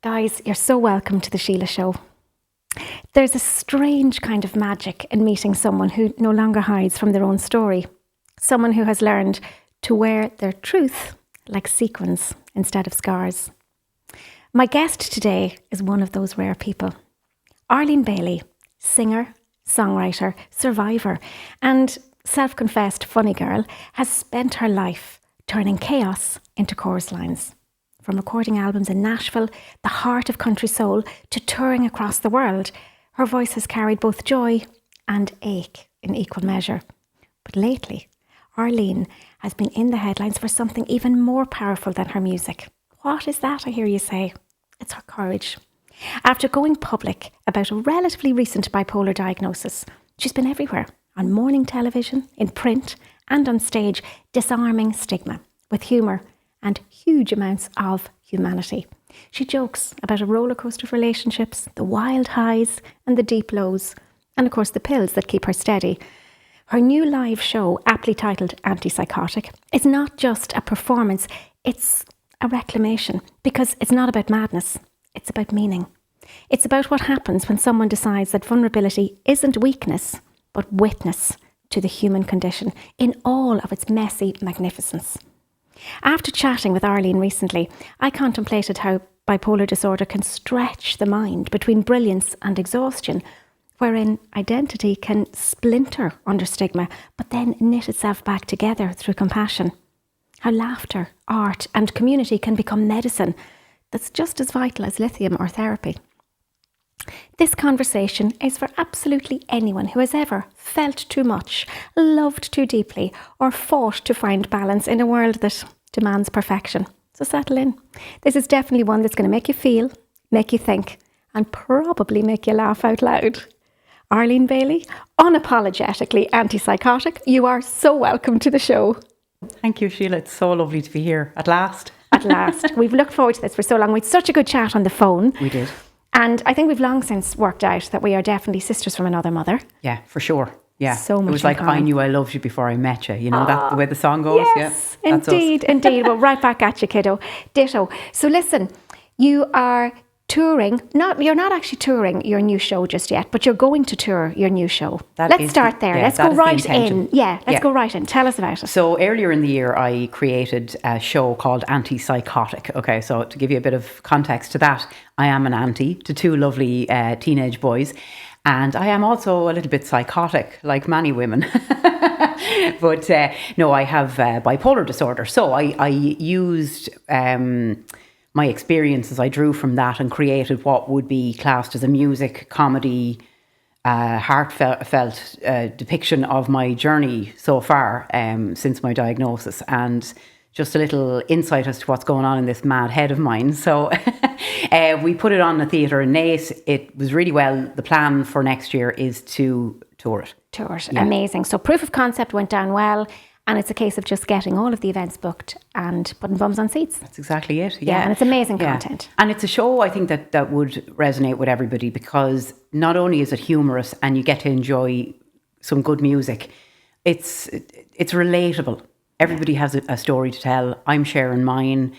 Guys, you're so welcome to the Síle Show. There's a strange kind of magic in meeting someone who no longer hides from their own story. Someone who has learned to wear their truth like sequins instead of scars. My guest today is one of those rare people. Arlene Bailey, singer, songwriter, survivor, and self-confessed funny girl, has spent her life turning chaos into chorus lines. From recording albums in Nashville, the heart of country soul, to touring across the world, her voice has carried both joy and ache in equal measure. But lately, Arlene has been in the headlines for something even more powerful than her music. What is that, I hear you say? It's her courage. After going public about a relatively recent bipolar diagnosis, she's been everywhere, on morning television, in print, and on stage, disarming stigma with humour and huge amounts of humanity. She jokes about a rollercoaster of relationships, the wild highs and the deep lows, and of course the pills that keep her steady. Her new live show, aptly titled Antipsychotic, is not just a performance, it's a reclamation, because it's not about madness, it's about meaning. It's about what happens when someone decides that vulnerability isn't weakness, but witness to the human condition in all of its messy magnificence. After chatting with Arlene recently, I contemplated how bipolar disorder can stretch the mind between brilliance and exhaustion, wherein identity can splinter under stigma, but then knit itself back together through compassion. How laughter, art, and community can become medicine that's just as vital as lithium or therapy. This conversation is for absolutely anyone who has ever felt too much, loved too deeply, or fought to find balance in a world that demands perfection. So settle in. This is definitely one that's going to make you feel, make you think, and probably make you laugh out loud. Arlene Bailey, unapologetically antipsychotic, you are so welcome to the show. Thank you, Síle. It's so lovely to be here at last. At last. We've looked forward to this for so long. We had such a good chat on the phone. We did. And I think we've long since worked out that we are definitely sisters from another mother. Yeah, for sure. Yeah. So much it was like, common. I knew I loved you before I met you. You know, that the way the song goes? Yes, yeah, that's indeed, us. indeed. Well, right back at you, kiddo. Ditto. So listen, you are touring. You're not actually touring your new show just yet, but you're going to tour your new show. Let's start there. Let's go right in. Yeah, let's go right in. Tell us about it. So earlier in the year, I created a show called Antipsychotic. Okay, so to give you a bit of context to that, I am an auntie to two lovely teenage boys. And I am also a little bit psychotic, like many women. But no, I have bipolar disorder. So I used my experiences, I drew from that and created what would be classed as a music, comedy, heartfelt depiction of my journey so far since my diagnosis. And just a little insight as to what's going on in this mad head of mine. So we put it on the theatre in Naas. It was really well. The plan for next year is to tour it. Yeah. Amazing. So proof of concept went down well, and it's a case of just getting all of the events booked and putting bums on seats. That's exactly it. Yeah, and it's amazing content. And it's a show, I think, that would resonate with everybody, because not only is it humorous and you get to enjoy some good music, it's relatable. Everybody has a story to tell. I'm sharing mine.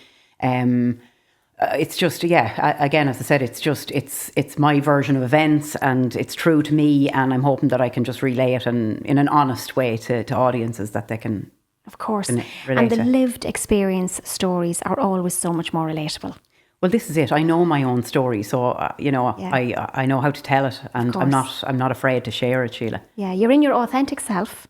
It's just, again, as I said, it's my version of events, and it's true to me, and I'm hoping that I can just relay it in an honest way to audiences that they can, of course, relate and the to. lived experience stories are always so much more relatable. Well, this is it. I know my own story, so I know how to tell it, and I'm not afraid to share it, Síle. Yeah, you're in your authentic self.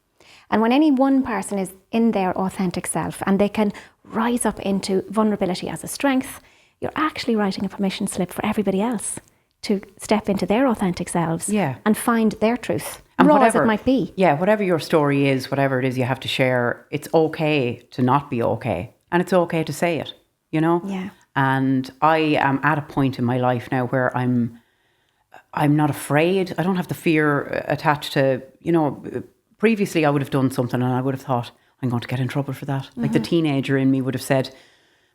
And when any one person is in their authentic self and they can rise up into vulnerability as a strength, you're actually writing a permission slip for everybody else to step into their authentic selves and find their truth, and raw as it might be. Yeah, whatever your story is, whatever it is you have to share, it's okay to not be okay. And it's okay to say it, you know? Yeah. And I am at a point in my life now where I'm not afraid. I don't have the fear attached to, previously I would have done something and I would have thought, I'm going to get in trouble for that. Like the teenager in me would have said,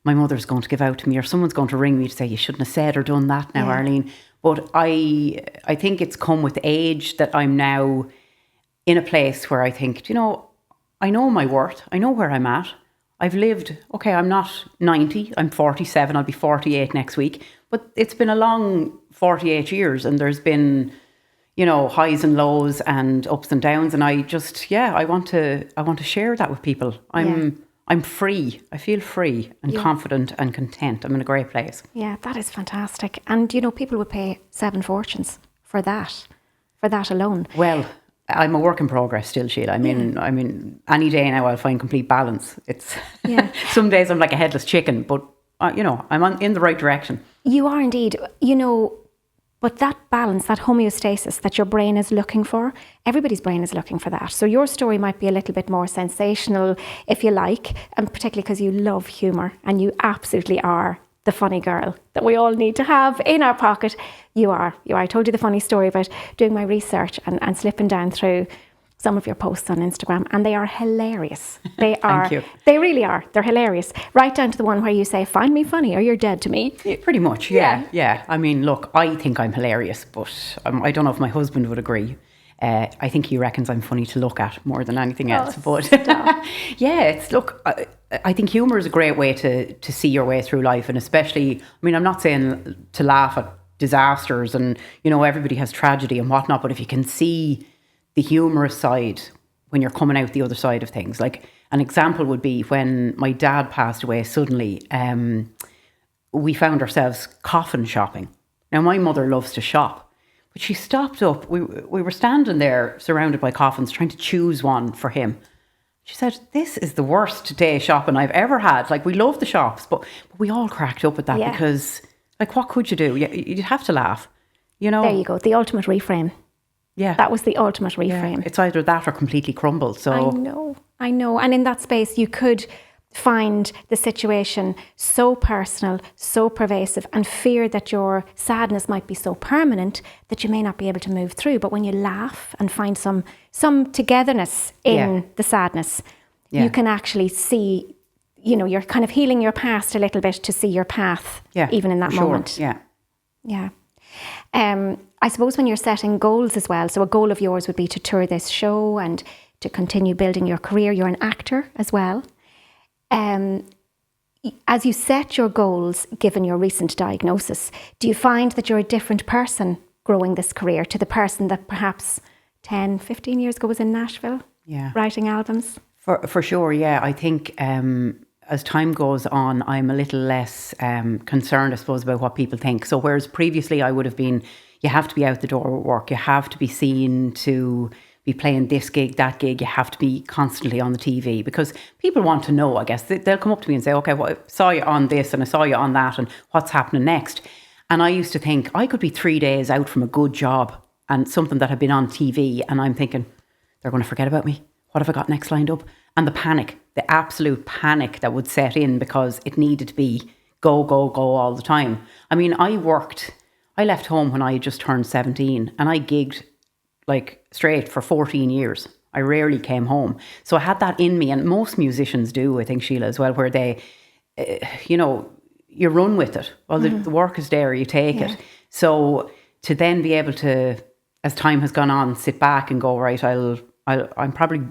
my mother's going to give out to me, or someone's going to ring me to say, you shouldn't have said or done that now, Arlene. But I think it's come with age that I'm now in a place where I think, I know my worth. I know where I'm at. I've lived, okay, I'm not 90, I'm 47, I'll be 48 next week, but it's been a long 48 years, and there's been, you know, highs and lows and ups and downs, and I just, I want to share that with people. I'm free. I feel free and confident and content. I'm in a great place. Yeah, that is fantastic. And, you know, people would pay 7 fortunes for that alone. Well, I'm a work in progress still, Sheila. I mean, any day now I'll find complete balance. It's some days I'm like a headless chicken, but you know, I'm in the right direction. You are indeed. You know, but that balance, that homeostasis that your brain is looking for, everybody's brain is looking for that. So your story might be a little bit more sensational, if you like, and particularly because you love humour and you absolutely are the funny girl that we all need to have in our pocket. You are. I told you the funny story about doing my research and slipping down through some of your posts on Instagram, and they are hilarious. They are. Thank you. They really are. They're hilarious. Right down to the one where you say, "Find me funny or you're dead to me." Yeah, pretty much, yeah. I mean, look, I think I'm hilarious, but I don't know if my husband would agree. I think he reckons I'm funny to look at more than anything else. But I think humour is a great way to see your way through life, and especially, I mean, I'm not saying to laugh at disasters, and you know, everybody has tragedy and whatnot, but if you can see the humorous side when you're coming out the other side of things. Like an example would be when my dad passed away suddenly, we found ourselves coffin shopping. Now, my mother loves to shop, but she stopped up. We were standing there surrounded by coffins trying to choose one for him. She said, "This is the worst day shopping I've ever had." Like, we love the shops, but we all cracked up at that because, like, what could you do? You'd have to laugh, you know? There you go. The ultimate reframe. Yeah. That was the ultimate reframe. Yeah. It's either that or completely crumble. So I know. And in that space, you could find the situation so personal, so pervasive, and fear that your sadness might be so permanent that you may not be able to move through. But when you laugh and find some togetherness in the sadness, you can actually see, you know, you're kind of healing your past a little bit to see your path, even in that moment. Yeah. I suppose when you're setting goals as well, so a goal of yours would be to tour this show and to continue building your career. You're an actor as well. As you set your goals, given your recent diagnosis, do you find that you're a different person growing this career to the person that perhaps 10, 15 years ago was in Nashville writing albums? For sure, yeah. I think as time goes on, I'm a little less concerned, I suppose, about what people think. So whereas previously I would have been, you have to be out the door with work, you have to be seen to be playing this gig, that gig, you have to be constantly on the TV because people want to know, I guess. They'll come up to me and say, "Okay, well, I saw you on this and I saw you on that and what's happening next?" And I used to think I could be 3 days out from a good job and something that had been on TV, and I'm thinking, they're going to forget about me. What have I got next lined up? And the panic, the absolute panic that would set in because it needed to be go, go, go all the time. I mean, I left home when I just turned 17 and I gigged like straight for 14 years. I rarely came home. So I had that in me, and most musicians do, I think, Sheila, as well, where they, you know, you run with it. Well, the work is there, you take it. So to then be able to, as time has gone on, sit back and go, right, I'm probably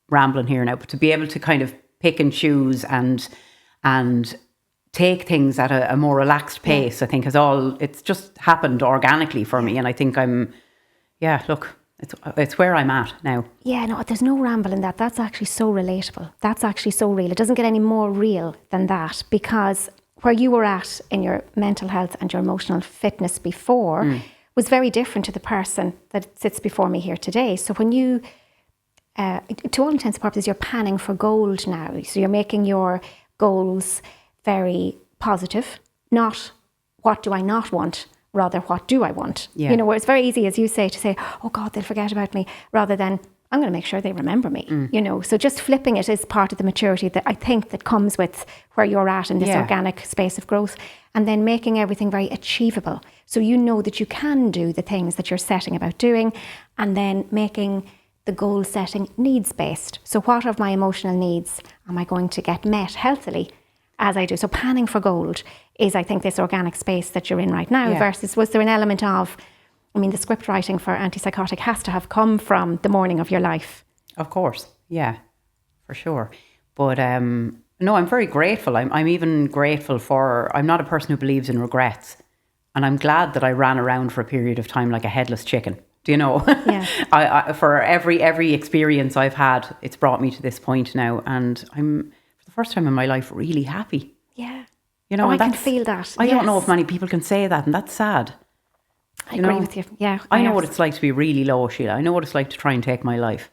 rambling here now, but to be able to kind of pick and choose and take things at a more relaxed pace, I think it's just happened organically for me. And I think it's where I'm at now. Yeah, no, there's no ramble in that. That's actually so relatable. That's actually so real. It doesn't get any more real than that, because where you were at in your mental health and your emotional fitness before was very different to the person that sits before me here today. So when you, to all intents and purposes, you're panning for gold now. So you're making your goals very positive, not what do I not want, rather what do I want. You know, where it's very easy, as you say, to say, "Oh God, they'll forget about me," rather than I'm going to make sure they remember me. You know, so just flipping it is part of the maturity that I think that comes with where you're at in this organic space of growth, and then making everything very achievable. So you know that you can do the things that you're setting about doing, and then making the goal setting needs based. So what of my emotional needs am I going to get met healthily as I do? So panning for gold is, I think, this organic space that you're in right now versus, was there an element of, I mean, the script writing for Antipsychotic has to have come from the morning of your life. Of course, yeah, for sure. But No, I'm very grateful. I'm even grateful for, I'm not a person who believes in regrets. And I'm glad that I ran around for a period of time like a headless chicken. Do you know? Yeah. For every experience I've had, it's brought me to this point now. And I'm, for the first time in my life, really happy. Yeah. You know, I and can feel that. I don't know Yes. if many people can say that, and that's sad. I agree with you. Yeah. I know what it's like to be really low, Síle. I know what it's like to try and take my life.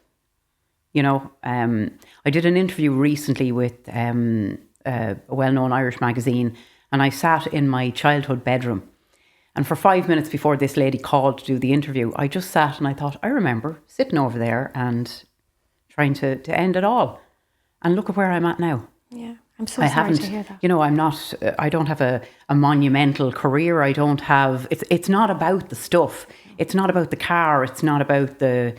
You know, I did an interview recently with a well-known Irish magazine, and I sat in my childhood bedroom. And for 5 minutes before this lady called to do the interview, I just sat and I thought, I remember sitting over there and trying to end it all. And look at where I'm at now. Yeah. I'm so sorry to hear that. You know, I don't have a monumental career. I don't have, it's not about the stuff. It's not about the car. It's not about the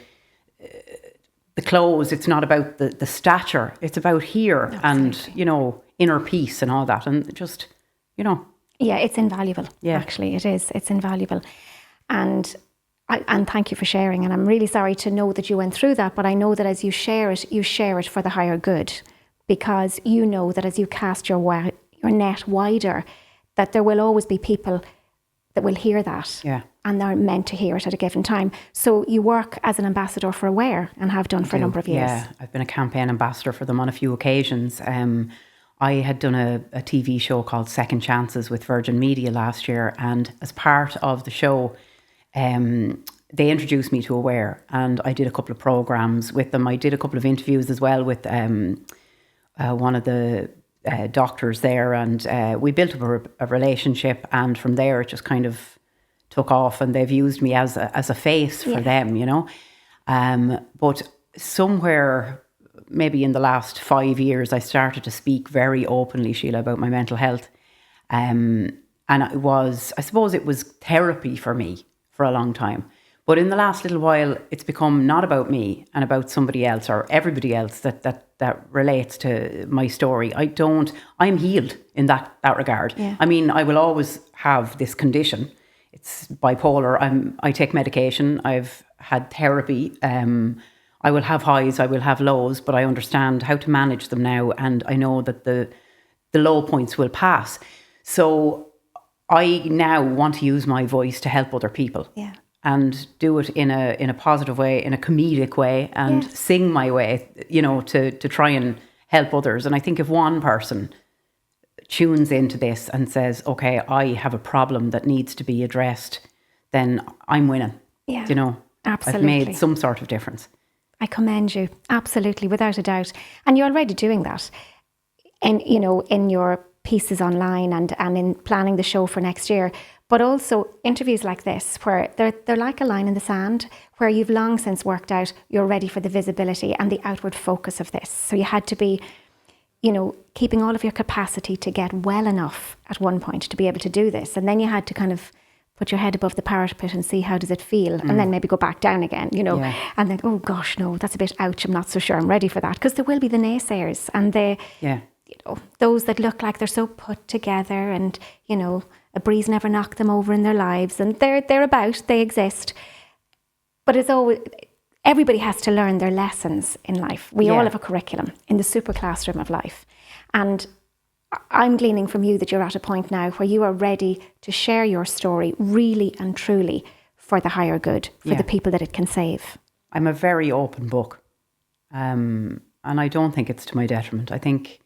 clothes. It's not about the stature. It's about here. Absolutely. And, you know, inner peace and all that. And just, you know. Yeah, it's invaluable. Yeah. Actually, it is. It's invaluable. And thank you for sharing. And I'm really sorry to know that you went through that. But I know that as you share it for the higher good. Because you know that as you cast your net wider, that there will always be people that will hear that. Yeah. And they're meant to hear it at a given time. So you work as an ambassador for Aware and have done for a number of years. Yeah, I've been a campaign ambassador for them on a few occasions. I had done a TV show called Second Chances with Virgin Media last year. And as part of the show, they introduced me to Aware. And I did a couple of programmes with them. I did a couple of interviews as well with one of the doctors there, and we built up a relationship, and from there it just kind of took off, and they've used me as a face for them, you know. But somewhere maybe in the last 5 years I started to speak very openly, Síle, about my mental health, and I suppose it was therapy for me for a long time. But in the last little while, it's become not about me and about somebody else or everybody else that relates to my story. I'm healed in that regard. Yeah. I mean, I will always have this condition. It's bipolar. I take medication. I've had therapy. I will have highs, I will have lows, but I understand how to manage them now. And I know that the low points will pass. So I now want to use my voice to help other people. Yeah. And do it in a positive way, in a comedic way, and sing my way, you know, to try and help others. And I think if one person tunes into this and says, okay, I have a problem that needs to be addressed, then I'm winning. Yeah, you know, absolutely. I've made some sort of difference. I commend you, absolutely, without a doubt. And you're already doing that. And, you know, in your pieces online and in planning the show for next year. But also interviews like this, where they're like a line in the sand, where you've long since worked out you're ready for the visibility and the outward focus of this. So you had to be, you know, keeping all of your capacity to get well enough at one point to be able to do this. And then you had to kind of put your head above the parapet and see how does it feel, and then maybe go back down again, you know, and then, oh gosh, no, that's a bit ouch, I'm not so sure I'm ready for that. Because there will be the naysayers and you know, those that look like they're so put together and, you know, a breeze never knocked them over in their lives, and they're about, they exist. But it's always, everybody has to learn their lessons in life. We all have a curriculum in the super classroom of life. And I'm gleaning from you that you're at a point now where you are ready to share your story really and truly for the higher good, for the people that it can save. I'm a very open book. And I don't think it's to my detriment. I think,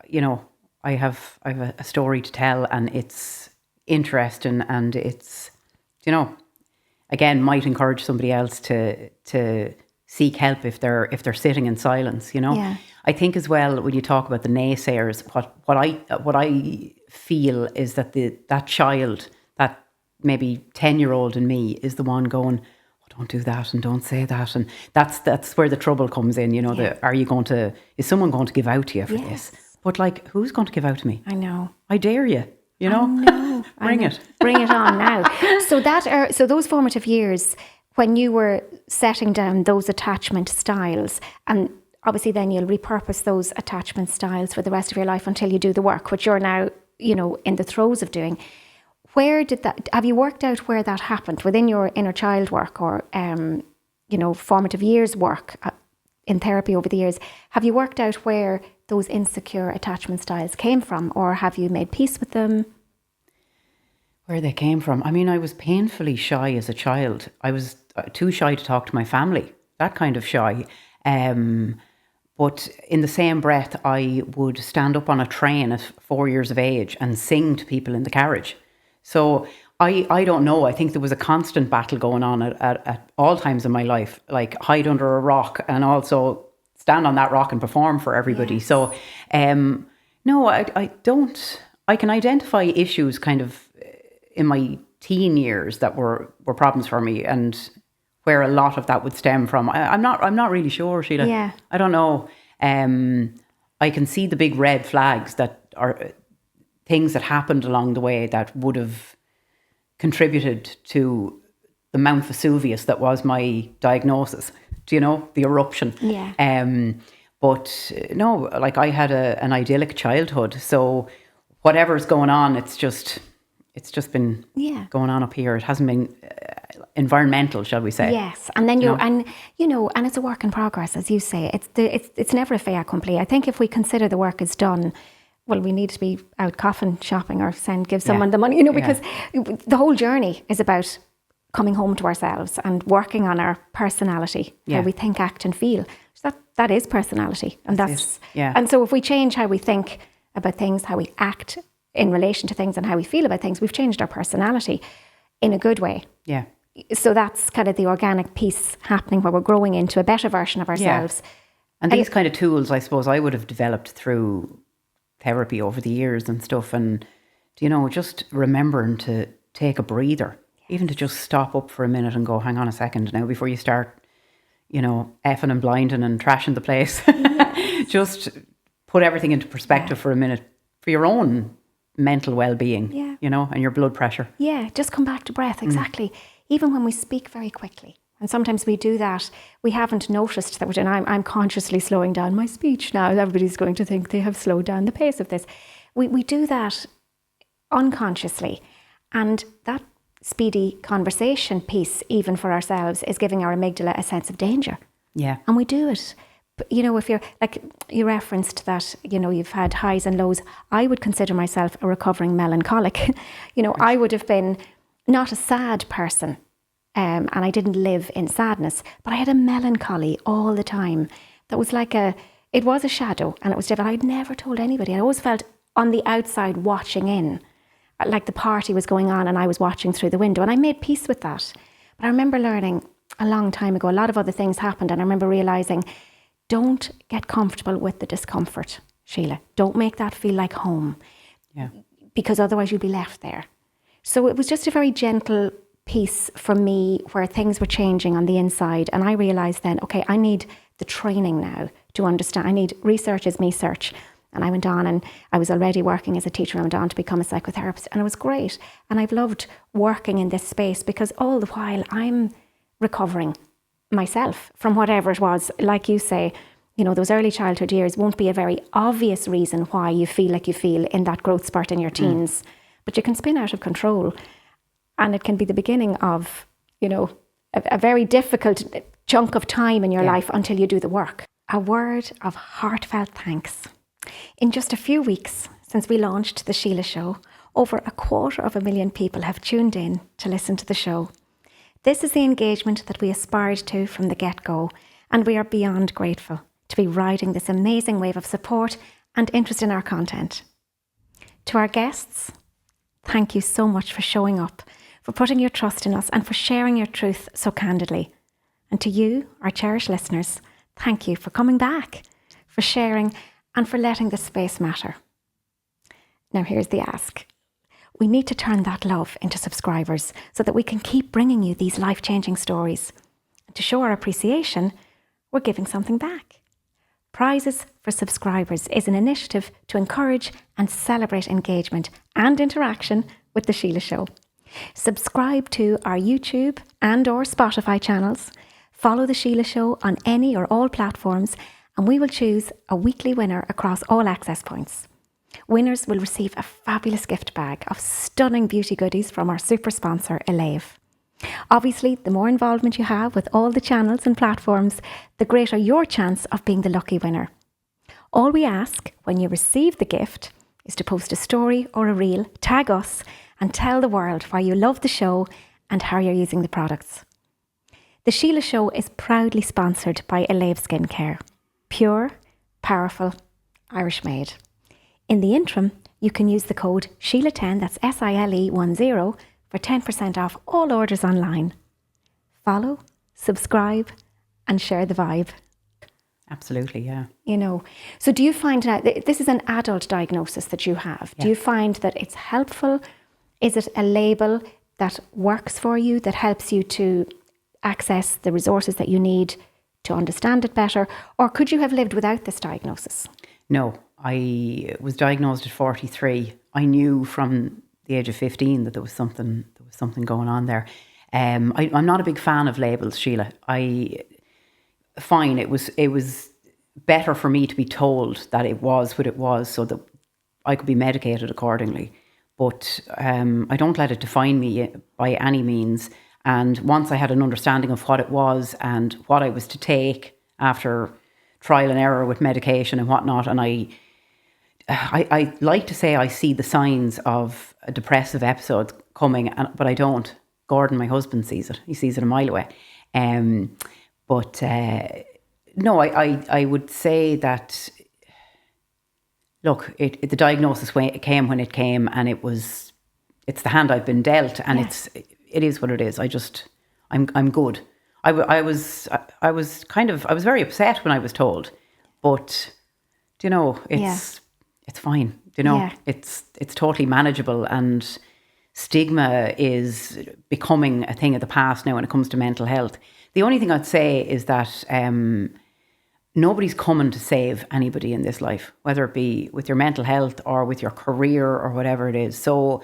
you know, I have a story to tell, and it's interesting, and it's, you know, again, might encourage somebody else to seek help if they're sitting in silence, you know. Yeah. I think as well, when you talk about the naysayers, what I feel is that that child, that maybe 10-year-old in me, is the one going, oh, don't do that and don't say that, and that's where the trouble comes in, you know. Is someone going to give out to you for this? But like, who's going to give out to me? I know. I dare you, you know? No, Bring it. Bring it on now. So those formative years, when you were setting down those attachment styles, and obviously then you'll repurpose those attachment styles for the rest of your life until you do the work, which you're now, you know, in the throes of doing. Where did that, have you worked out where that happened within your inner child work or, you know, formative years work in therapy over the years? Have you worked out where those insecure attachment styles came from, or have you made peace with them? Where they came from. I mean, I was painfully shy as a child. I was too shy to talk to my family, that kind of shy. But in the same breath, I would stand up on a train at 4 years of age and sing to people in the carriage. So I don't know. I think there was a constant battle going on at all times in my life, like hide under a rock and also stand on that rock and perform for everybody. Yes. So no, I don't. I can identify issues kind of in my teen years that were problems for me, and where a lot of that would stem from. I'm not really sure, Síle. Yeah. I don't know. I can see the big red flags that are things that happened along the way that would have contributed to the Mount Vesuvius that was my diagnosis. Do you know, the eruption? Yeah. But no, like I had an idyllic childhood. So whatever's going on, it's just been going on up here. It hasn't been environmental, shall we say? Yes, and then and it's a work in progress, as you say. It's never a fait accompli. I think if we consider the work is done, well, we need to be out coffin shopping or give someone the money, because the whole journey is about coming home to ourselves and working on our personality, how we think, act, and feel. So that is personality, and and so if we change how we think about things, how we act in relation to things, and how we feel about things, we've changed our personality in a good way. Yeah. So that's kind of the organic piece happening where we're growing into a better version of ourselves. Yeah. And these kind of tools, I suppose, I would have developed through therapy over the years and stuff. And, just remembering to take a breather, even to just stop up for a minute and go, hang on a second now, before you start, effing and blinding and trashing the place. Just put everything into perspective for a minute for your own mental well-being, and your blood pressure. Yeah, just come back to breath, exactly. Even when we speak very quickly, and sometimes we do that, we haven't noticed that we're doing, I'm consciously slowing down my speech now. Everybody's going to think they have slowed down the pace of this. We do that unconsciously, and that speedy conversation piece, even for ourselves, is giving our amygdala a sense of danger. Yeah. And we do it. But, if you're, like you referenced that, you've had highs and lows, I would consider myself a recovering melancholic. I would have been not a sad person, and I didn't live in sadness, but I had a melancholy all the time. That was it was a shadow, and it was different. I'd never told anybody. I always felt on the outside watching in, like the party was going on and I was watching through the window, and I made peace with that. But I remember learning a long time ago, a lot of other things happened, and I remember realising, don't get comfortable with the discomfort, Síle. Don't make that feel like home. Yeah. Because otherwise you'll be left there. So it was just a very gentle piece for me where things were changing on the inside. And I realised then, okay, I need the training now to understand. I need research is me search. And I went on, and I was already working as a teacher. I went on to become a psychotherapist, and it was great. And I've loved working in this space because all the while I'm recovering myself from whatever it was. Like you say, those early childhood years won't be a very obvious reason why you feel like you feel in that growth spurt in your teens. But you can spin out of control, and it can be the beginning of, a very difficult chunk of time in your life until you do the work. A word of heartfelt thanks. In just a few weeks since we launched the Síle Show, over 250,000 people have tuned in to listen to the show. This is the engagement that we aspired to from the get-go, and we are beyond grateful to be riding this amazing wave of support and interest in our content. To our guests, thank you so much for showing up, for putting your trust in us, and for sharing your truth so candidly. And to you, our cherished listeners, thank you for coming back, for sharing, and for letting this space matter. Now here's the ask. We need to turn that love into subscribers so that we can keep bringing you these life-changing stories. And to show our appreciation, we're giving something back. Prizes for Subscribers is an initiative to encourage and celebrate engagement and interaction with The Síle Show. Subscribe to our YouTube and or Spotify channels, follow The Síle Show on any or all platforms, and we will choose a weekly winner across all access points. Winners will receive a fabulous gift bag of stunning beauty goodies from our super sponsor, Elave. Obviously, the more involvement you have with all the channels and platforms, the greater your chance of being the lucky winner. All we ask when you receive the gift is to post a story or a reel, tag us, and tell the world why you love the show and how you're using the products. The Síle Show is proudly sponsored by Elave Skincare. Pure, powerful, Irish made. In the interim, you can use the code Síle10, that's SILE10, for 10% off all orders online. Follow, subscribe, and share the vibe. Absolutely, yeah. You know, so do you find now, this is an adult diagnosis that you have. Yeah. Do you find that it's helpful? Is it a label that works for you, that helps you to access the resources that you need to understand it better? Or could you have lived without this diagnosis? No, I was diagnosed at 43. I knew from the age of 15 that there was something going on there. I'm not a big fan of labels, Síle. Fine, it was better for me to be told that it was what it was so that I could be medicated accordingly. But I don't let it define me by any means. And once I had an understanding of what it was and what I was to take after trial and error with medication and whatnot, and I like to say I see the signs of a depressive episode coming, but I don't. Gordon, my husband, sees it. He sees it a mile away. But no, I would say that, look, the diagnosis came when it came, and it's the hand I've been dealt, and it is what it is. I'm good. I was very upset when I was told, but you know, it's fine. You know, it's totally manageable, and stigma is becoming a thing of the past now when it comes to mental health. The only thing I'd say is that nobody's coming to save anybody in this life, whether it be with your mental health or with your career or whatever it is. So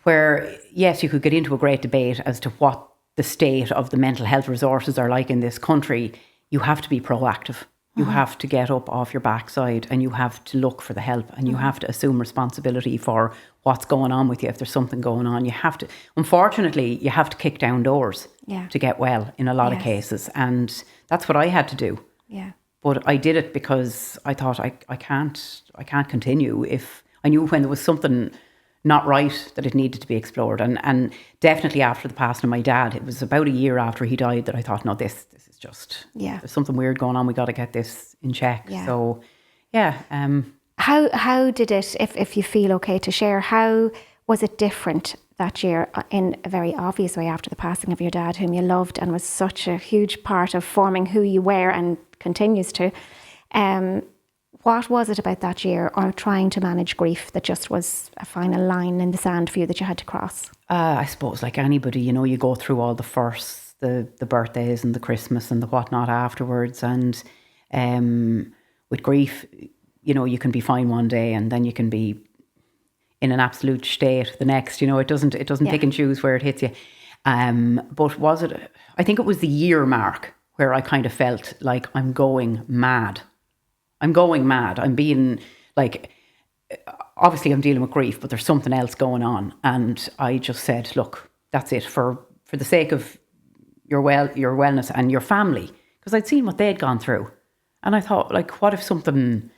where, yes, you could get into a great debate as to what the state of the mental health resources are like in this country, you have to be proactive. You have to get up off your backside, and you have to look for the help, and you have to assume responsibility for what's going on with you. If there's something going on, unfortunately, you have to kick down doors to get well in a lot of cases. And that's what I had to do. Yeah. But I did it because I thought I can't continue if I knew when there was something not right that it needed to be explored. And definitely after the passing of my dad, it was about a year after he died that I thought, no, this is just, there's something weird going on. We got to get this in check. Yeah. So, yeah. How did it, if you feel okay to share, how was it different that year in a very obvious way after the passing of your dad, whom you loved and was such a huge part of forming who you were and continues to? What was it about that year, or trying to manage grief, that just was a final line in the sand for you that you had to cross? I suppose like anybody, you know, you go through all the firsts, the birthdays and the Christmas and the whatnot afterwards. And with grief, you know, you can be fine one day and then you can be in an absolute state the next. You know, it doesn't pick and choose where it hits you. But was it? I think it was the year mark where I kind of felt like I'm going mad. I'm being like, obviously I'm dealing with grief, but there's something else going on. And I just said, look, that's it, for the sake of your wellness and your family. Because I'd seen what they'd gone through. And I thought, like, what if something,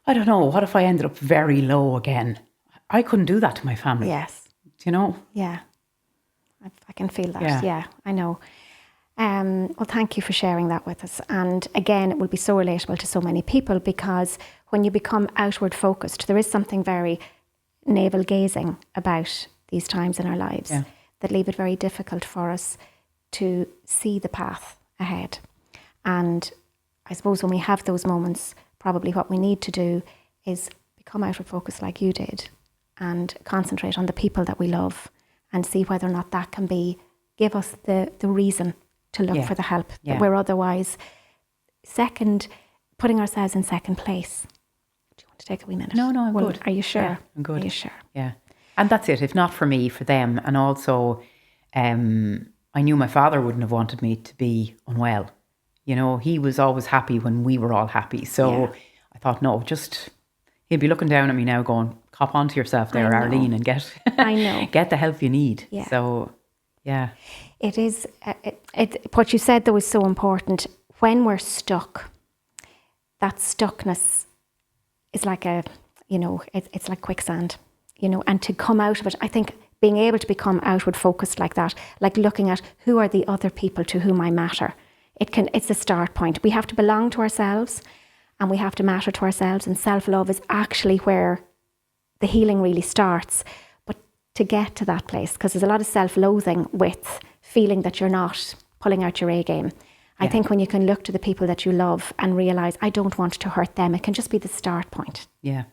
I don't know, what if I ended up very low again? I couldn't do that to my family. Yes. Do you know? Yeah. I can feel that. Yeah, I know. Well, thank you for sharing that with us. And again, it will be so relatable to so many people, because when you become outward focused, there is something very navel gazing about these times in our lives that leave it very difficult for us to see the path ahead. And I suppose when we have those moments, probably what we need to do is become outward focused like you did, and concentrate on the people that we love, and see whether or not that can give us the reason to look for the help that we're otherwise putting ourselves in second place. Do you want to take a wee minute? No, I'm good. Are you sure? Yeah, I'm good. Are you sure? Yeah. And that's it. If not for me, for them. And also, I knew my father wouldn't have wanted me to be unwell. You know, he was always happy when we were all happy. So I thought, no, he'd be looking down at me now going, cop onto yourself there, Arlene, and get get the help you need. Yeah. So, yeah. It is, what you said though is so important. When we're stuck, that stuckness is like it's like quicksand, and to come out of it, I think being able to become outward focused like that, like looking at who are the other people to whom I matter. It's a start point. We have to belong to ourselves and we have to matter to ourselves, and self-love is actually where the healing really starts. But to get to that place, because there's a lot of self-loathing with feeling that you're not pulling out your A game. I think when you can look to the people that you love and realise, I don't want to hurt them, it can just be the start point. Yeah.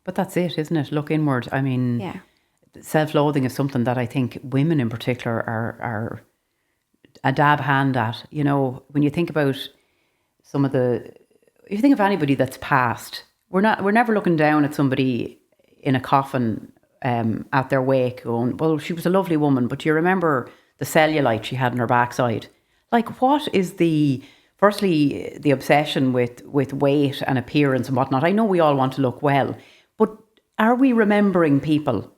But that's it, isn't it? Look inward. I mean, self-loathing is something that I think women in particular are a dab hand at. When you think about if you think of anybody that's passed, we're never looking down at somebody in a coffin at their wake going, well, she was a lovely woman, but do you remember the cellulite she had in her backside? Like, what is firstly, the obsession with weight and appearance and whatnot? I know we all want to look well, but are we remembering people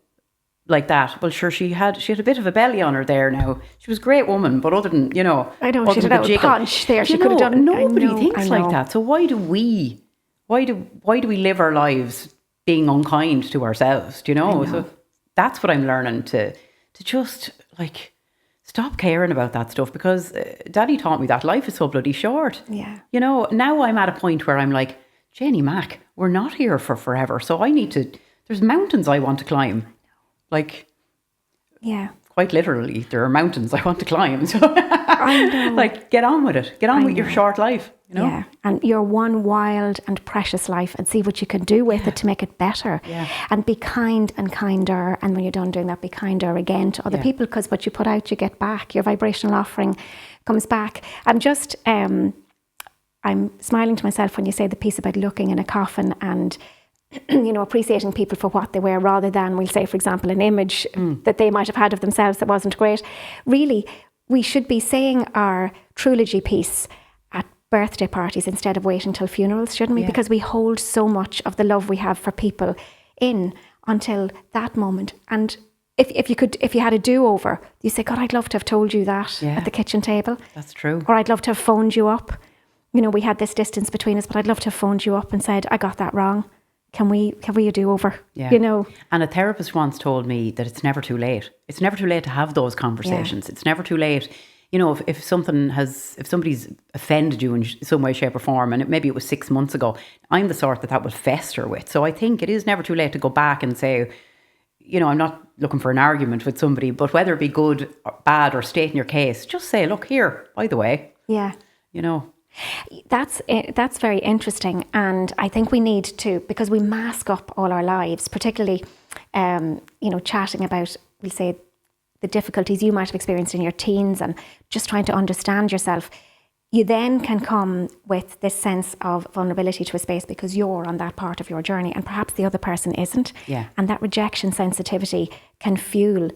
like that? Well, sure, she had a bit of a belly on her there now. She was a great woman, but other than, I know, she had a punch there. She could have done. Nobody thinks like that. So why do we live our lives being unkind to ourselves? So that's what I'm learning to just like stop caring about that stuff, because Daddy taught me that life is so bloody short. Yeah. Now I'm at a point where I'm like, Janie Mac, we're not here for forever. So there's mountains I want to climb. Like, yeah, quite literally, there are mountains I want to climb. So, I know. Like, get on with it. Get on with your short life. Yeah, and your one wild and precious life, and see what you can do with it to make it better. Yeah. And be kind and kinder. And when you're done doing that, be kinder again to other people, because what you put out, you get back. Your vibrational offering comes back. I'm smiling to myself when you say the piece about looking in a coffin and appreciating people for what they were, rather than, we'll say, for example, an image that they might have had of themselves that wasn't great. Really, we should be saying our trilogy piece at birthday parties instead of waiting till funerals, shouldn't we? Yeah. Because we hold so much of the love we have for people in until that moment. And if you had a do-over, you say, God, I'd love to have told you that at the kitchen table. That's true. Or I'd love to have phoned you up. We had this distance between us, but I'd love to have phoned you up and said, I got that wrong. Can we a do-over? Yeah. And a therapist once told me that it's never too late. It's never too late to have those conversations. Yeah. It's never too late. If somebody's offended you in some way, shape or form, and maybe it was 6 months ago, I'm the sort that would fester with. So I think it is never too late to go back and say, I'm not looking for an argument with somebody, but whether it be good or bad or stating your case, just say, look here, by the way. Yeah. That's very interesting, and I think we need to, because we mask up all our lives, particularly chatting about, we say, the difficulties you might have experienced in your teens and just trying to understand yourself. You then can come with this sense of vulnerability to a space because you're on that part of your journey and perhaps the other person isn't. Yeah. And that rejection sensitivity can fuel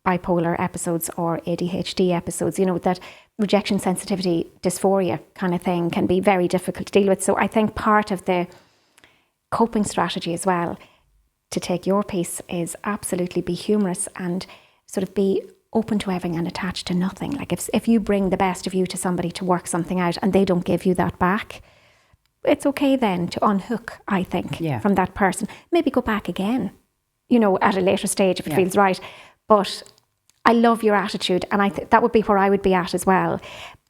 bipolar episodes or ADHD episodes. That rejection sensitivity dysphoria kind of thing can be very difficult to deal with. So I think part of the coping strategy as well, to take your piece, is absolutely be humorous and sort of be open to everything and attached to nothing. Like if you bring the best of you to somebody to work something out and they don't give you that back, it's okay then to unhook, I think, from that person. Maybe go back again, at a later stage if it feels right. But I love your attitude, and that would be where I would be at as well.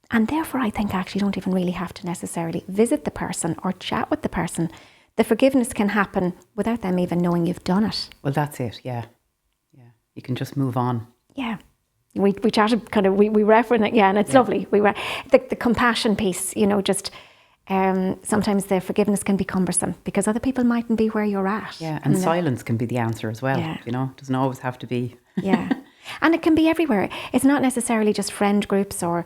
And therefore, I think actually you don't even really have to necessarily visit the person or chat with the person. The forgiveness can happen without them even knowing you've done it. Well, that's it, yeah. You can just move on. Yeah. We chatted we referenced it, and it's lovely. The compassion piece, just sometimes the forgiveness can be cumbersome because other people mightn't be where you're at. Yeah, and silence can be the answer as well. Yeah. Doesn't always have to be. Yeah. And it can be everywhere. It's not necessarily just friend groups or,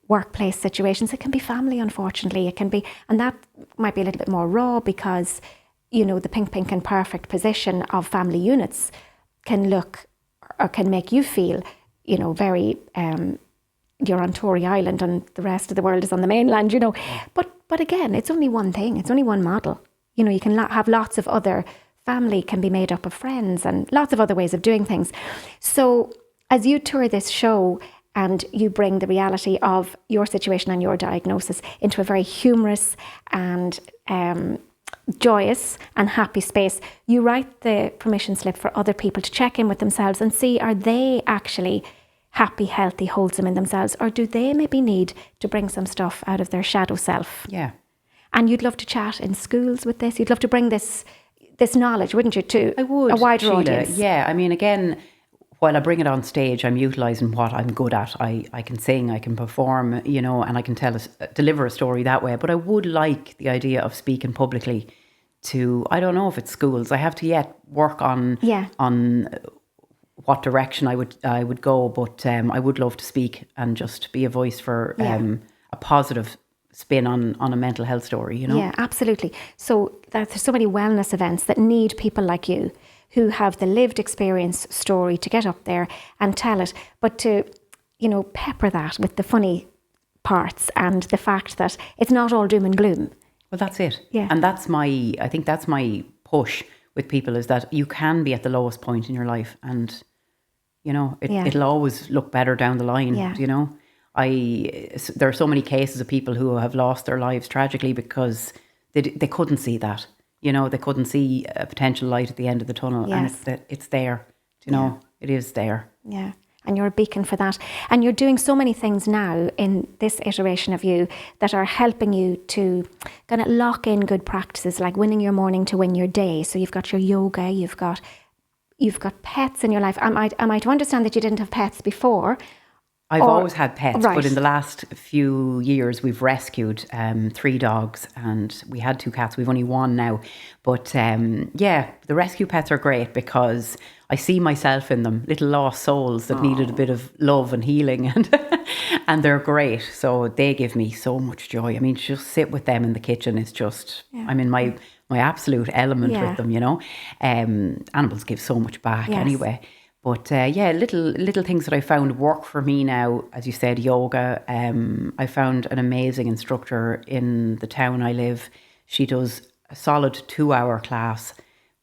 workplace situations. It can be family, unfortunately. It can be, and that might be a little bit more raw because, the pink and perfect position of family units can look or can make you feel, very, you're on Tory Island and the rest of the world is on the mainland, But again, it's only one thing. It's only one model. You can have lots of other. Family can be made up of friends and lots of other ways of doing things. So as you tour this show, and you bring the reality of your situation and your diagnosis into a very humorous and joyous and happy space. You write the permission slip for other people to check in with themselves and see, are they actually happy, healthy, wholesome in themselves, or do they maybe need to bring some stuff out of their shadow self? Yeah. And you'd love to chat in schools with this. You'd love to bring this knowledge, wouldn't you, to I would, a wider Síle. audience? Yeah, I mean, again, while I bring it on stage, I'm utilising what I'm good at. I can sing, I can perform, and I can deliver a story that way. But I would like the idea of speaking publicly to, I don't know if it's schools. I have to yet work on what direction I would go. But I would love to speak and just be a voice for a positive spin on a mental health story, Yeah, absolutely. So there's so many wellness events that need people like you who have the lived experience story to get up there and tell it, but to, pepper that with the funny parts and the fact that it's not all doom and gloom. Well, that's it. Yeah. And I think that's my push with people, is that you can be at the lowest point in your life, and, it'll always look better down the line, Yeah. There are so many cases of people who have lost their lives tragically because they couldn't see that. They couldn't see a potential light at the end of the tunnel. Yes. And it's there. It is there. Yeah. And you're a beacon for that. And you're doing so many things now in this iteration of you that are helping you to kind of lock in good practices, like winning your morning to win your day. So you've got your yoga, you've got pets in your life. Am I to understand that you didn't have pets before? I've always had pets, right. but in the last few years we've rescued 3 dogs, and we had 2 cats. We've only 1 now. But the rescue pets are great because I see myself in them, little lost souls that needed a bit of love and healing, and they're great. So they give me so much joy. I mean, just sit with them in the kitchen is just, I'm in my absolute element with them, Animals give so much back anyway. But little things that I found work for me now. As you said, yoga. I found an amazing instructor in the town I live. She does a solid 2-hour class,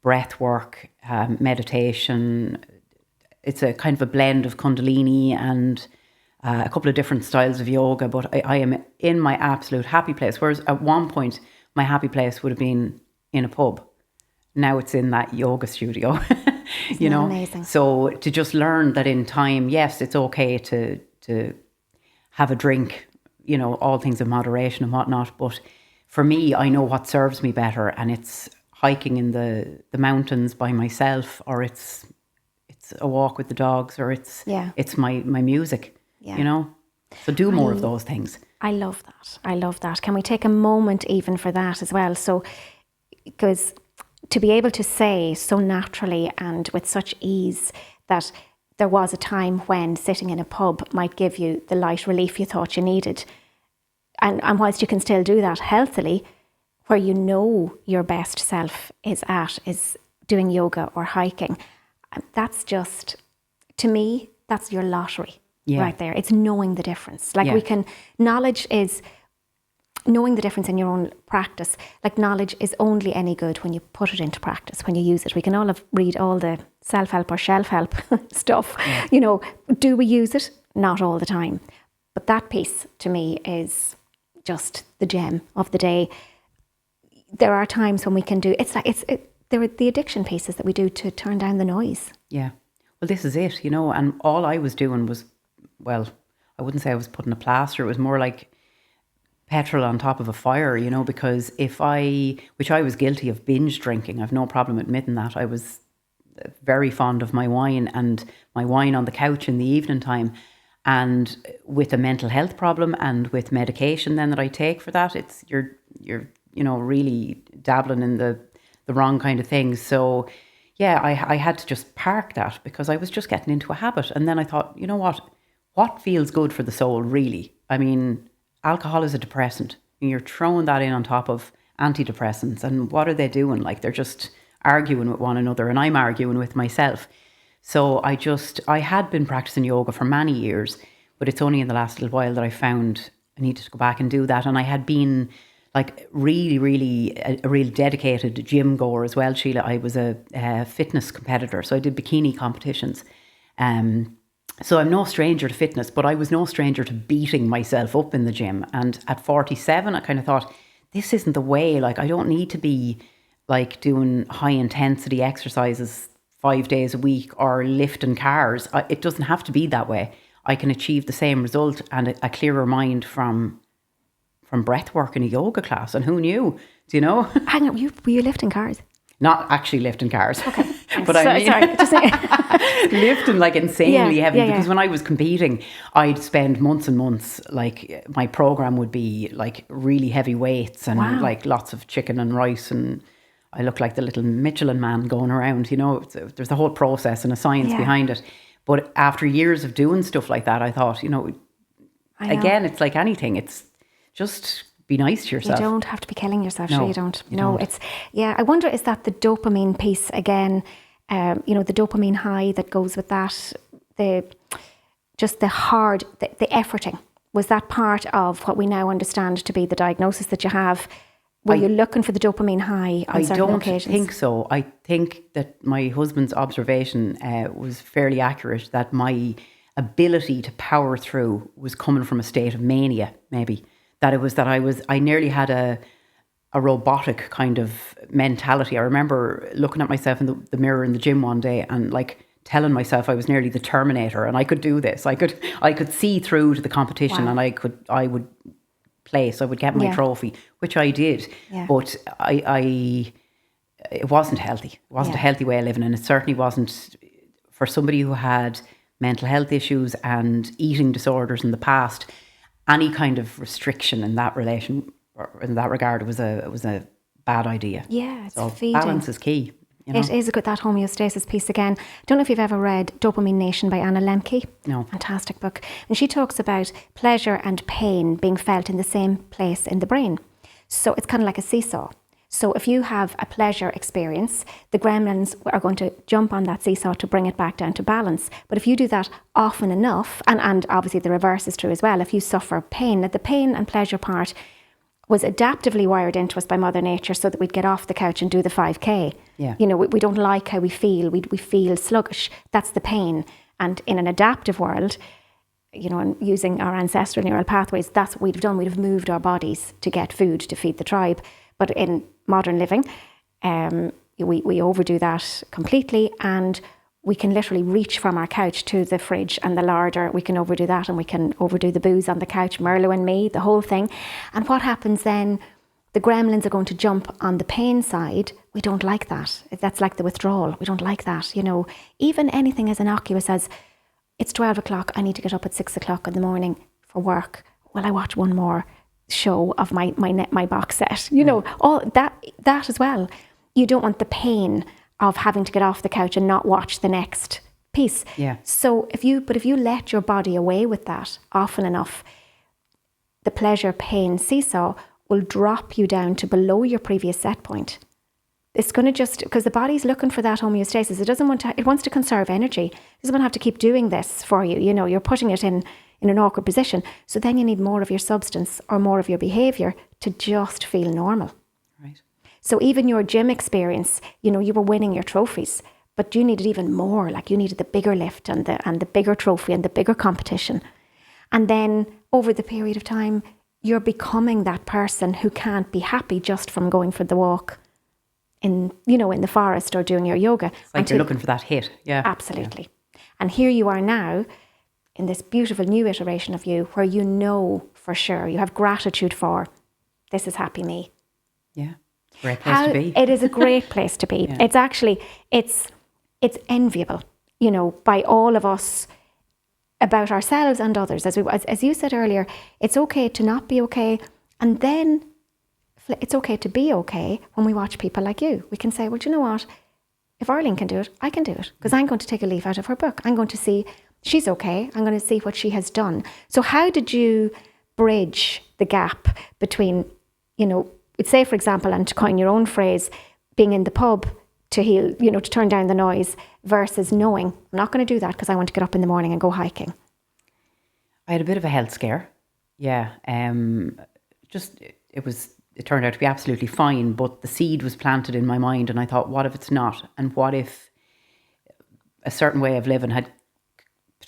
breath work, meditation. It's a kind of a blend of Kundalini and a couple of different styles of yoga. But I am in my absolute happy place. Whereas at one point, my happy place would have been in a pub. Now it's in that yoga studio. Amazing. So to just learn that in time, yes, it's okay to have a drink, all things in moderation and whatnot. But for me, I know what serves me better, and it's hiking in the mountains by myself, or it's a walk with the dogs, or it's my music, So do more of those things. I love that. Can we take a moment even for that as well? So, because to be able to say so naturally and with such ease that there was a time when sitting in a pub might give you the light relief you thought you needed. And whilst you can still do that healthily, where your best self is doing yoga or hiking, that's just, to me, that's your lottery right there. It's knowing the difference. Knowledge is knowing the difference in your own practice. Like, knowledge is only any good when you put it into practice, when you use it. We can all read all the self-help or shelf-help stuff. Do we use it? Not all the time. But that piece to me is just the gem of the day. There are times when we can do, there are the addiction pieces that we do to turn down the noise. Yeah. Well, this is it, and all I was doing was, well, I wouldn't say I was putting a plaster. It was more like petrol on top of a fire, because which I was guilty of binge drinking. I've no problem admitting that. I was very fond of my wine, and my wine on the couch in the evening time. And with a mental health problem and with medication then that I take for that, it's you're really dabbling in the wrong kind of things. So yeah, I had to just park that because I was just getting into a habit. And then I thought, you know what feels good for the soul really? I mean, alcohol is a depressant. You're throwing that in on top of antidepressants, and what are they doing? Like, they're just arguing with one another, and I'm arguing with myself. So I had been practicing yoga for many years, but it's only in the last little while that I found I needed to go back and do that. And I had been like really, really a real dedicated gym goer as well, Síle. I was a fitness competitor, so I did bikini competitions. So I'm no stranger to fitness, but I was no stranger to beating myself up in the gym. And at 47, I kind of thought, this isn't the way. Like, I don't need to be like doing high intensity exercises 5 days a week or lifting cars. It doesn't have to be that way. I can achieve the same result and a clearer mind from breath work in a yoga class. And who knew? Do you know? Hang on, were you lifting cars? Not actually lifting cars. Okay. But I mean, sorry, just lifting like insanely heavy, yeah. because when I was competing, I'd spend months and months, like my program would be like really heavy weights and like lots of chicken and rice, and I look like the little Michelin man going around, you know. There's a whole process and a science behind it. But after years of doing stuff like that, I thought, you know, again, it's like anything. It's just be nice to yourself. You don't have to be killing yourself. No, sure you don't. you No, don't. it's, I wonder, is that the dopamine piece again, you know, the dopamine high that goes with that, the efforting. Was that part of what we now understand to be the diagnosis that you have? Were you looking for the dopamine high on certain occasions? I don't think so. I think that my husband's observation was fairly accurate, that my ability to power through was coming from a state of mania, maybe. That it was that I nearly had a robotic kind of mentality. I remember looking at myself in the mirror in the gym one day and like telling myself I was nearly the Terminator and I could do this. I could see through to the competition and I would place. I would get my trophy, which I did. Yeah. But it wasn't healthy. It wasn't a healthy way of living, and it certainly wasn't for somebody who had mental health issues and eating disorders in the past. Any kind of restriction in that relation, or in that regard, was a bad idea. Yeah, it's so feeding. Balance is key. You know? It is that homeostasis piece again. Don't know if you've ever read Dopamine Nation by Anna Lemke. No. Fantastic book. And she talks about pleasure and pain being felt in the same place in the brain. So it's kind of like a seesaw. So if you have a pleasure experience, the gremlins are going to jump on that seesaw to bring it back down to balance. But if you do that often enough, and obviously the reverse is true as well, if you suffer pain, that the pain and pleasure part was adaptively wired into us by Mother Nature so that we'd get off the couch and do the 5K. Yeah. You know, we don't like how we feel. We feel sluggish. That's the pain. And in an adaptive world, you know, and using our ancestral neural pathways, that's what we'd have done. We'd have moved our bodies to get food to feed the tribe. But in modern living, we overdo that completely, and we can literally reach from our couch to the fridge and the larder. We can overdo that, and we can overdo the booze on the couch, Merlot and me, the whole thing. And what happens then? The gremlins are going to jump on the pain side. We don't like that. That's like the withdrawal. We don't like that. You know, even anything as innocuous as it's 12 o'clock, I need to get up at 6 o'clock in the morning for work. Well, I watch one more show of my box set. You know, all that as well. You don't want the pain of having to get off the couch and not watch the next piece. Yeah. So if you let your body away with that often enough, the pleasure pain seesaw will drop you down to below your previous set point. It's going to just, because the body's looking for that homeostasis. It wants to conserve energy. It doesn't want to have to keep doing this for you. You know, you're putting it in an awkward position. So then you need more of your substance or more of your behaviour to just feel normal. Right. So even your gym experience, you know, you were winning your trophies, but you needed even more. Like you needed the bigger lift and the bigger trophy and the bigger competition. And then over the period of time, you're becoming that person who can't be happy just from going for the walk in the forest or doing your yoga. It's like you're looking for that hit. Yeah. Absolutely. Yeah. And here you are now in this beautiful new iteration of you where you know for sure, you have gratitude for, this is happy me. Yeah. Great place to be. It is a great place to be. Yeah. It's actually, it's enviable, you know, by all of us, about ourselves and others. As you said earlier, it's okay to not be okay. And then it's okay to be okay when we watch people like you. We can say, well, do you know what? If Arlene can do it, I can do it. Because I'm going to take a leaf out of her book. I'm going to see she's okay. I'm going to see what she has done. So how did you bridge the gap between, you know, say, for example, and to coin your own phrase, being in the pub to heal, you know, to turn down the noise versus knowing, I'm not going to do that because I want to get up in the morning and go hiking? I had a bit of a health scare. Yeah. It turned out to be absolutely fine, but the seed was planted in my mind and I thought, what if it's not? And what if a certain way of living had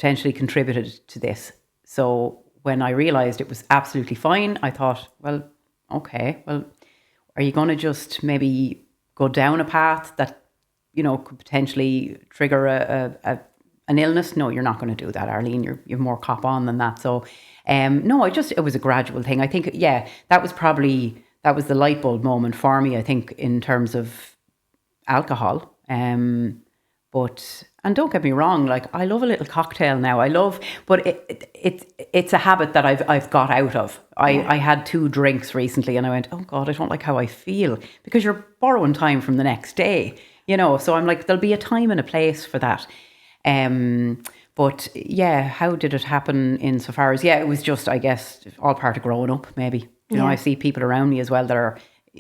potentially contributed to this. So when I realised it was absolutely fine, I thought, well, okay, well, are you going to just maybe go down a path that, you know, could potentially trigger an illness? No, you're not going to do that, Arlene. You're more cop on than that. So, no, it was a gradual thing. I think, yeah, that was the light bulb moment for me, I think, in terms of alcohol. But, and don't get me wrong, like, I love a little cocktail now. But it's a habit that I've got out of. I had 2 drinks recently and I went, oh God, I don't like how I feel, because you're borrowing time from the next day, you know. So I'm like, there'll be a time and a place for that. But yeah, how did it happen insofar as, it was just, I guess, all part of growing up, maybe. You know, I see people around me as well that are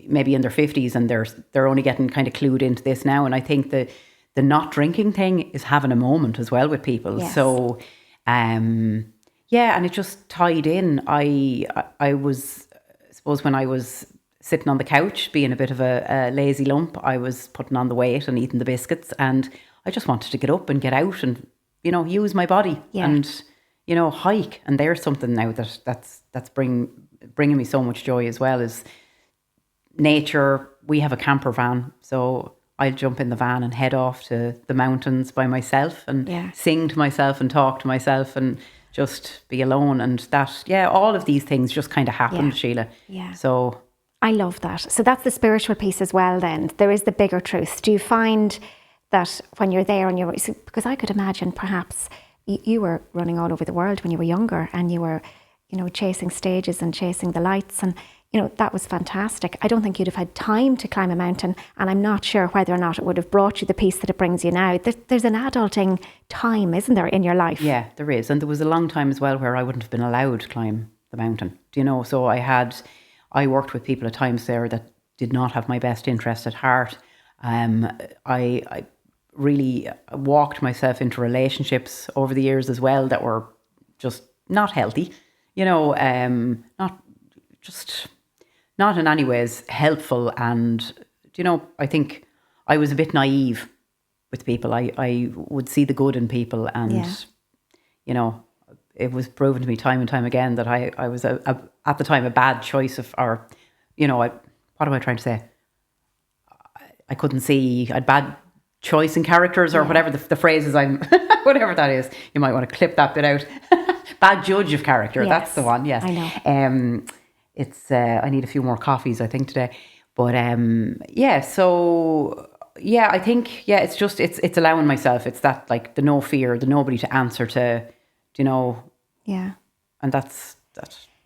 maybe in their 50s and they're only getting kind of clued into this now. And I think the not drinking thing is having a moment as well with people. Yes. So, and it just tied in. I suppose when I was sitting on the couch being a bit of a lazy lump, I was putting on the weight and eating the biscuits, and I just wanted to get up and get out and, you know, use my body and, you know, hike. And there's something now that's bringing me so much joy as well, is nature. We have a camper van, so I'll jump in the van and head off to the mountains by myself and sing to myself and talk to myself and just be alone. And that, all of these things just kind of happened, Síle. Yeah. So I love that. So that's the spiritual piece as well then. There is the bigger truth. Do you find that when you're there on your, because I could imagine perhaps you were running all over the world when you were younger and you were, you know, chasing stages and chasing the lights, and, you know, that was fantastic. I don't think you'd have had time to climb a mountain, and I'm not sure whether or not it would have brought you the peace that it brings you now. There's an adulting time, isn't there, in your life? Yeah, there is. And there was a long time as well where I wouldn't have been allowed to climb the mountain. Do you know? So I worked with people at times there that did not have my best interest at heart. I really walked myself into relationships over the years as well that were just not healthy, you know, not in any ways helpful. And, you know, I think I was a bit naive with people. I would see the good in people, and, you know, it was proven to me time and time again that I was at the time a bad choice what am I trying to say? I couldn't see, I had bad choice in characters, or whatever the phrases whatever that is. You might want to clip that bit out. Bad judge of character. Yes, that's the one. Yes. I know. It's, I need a few more coffees, I think, today. But, so, I think, it's just, it's allowing myself. It's that, like, the no fear, the nobody to answer to, you know. Yeah. And that's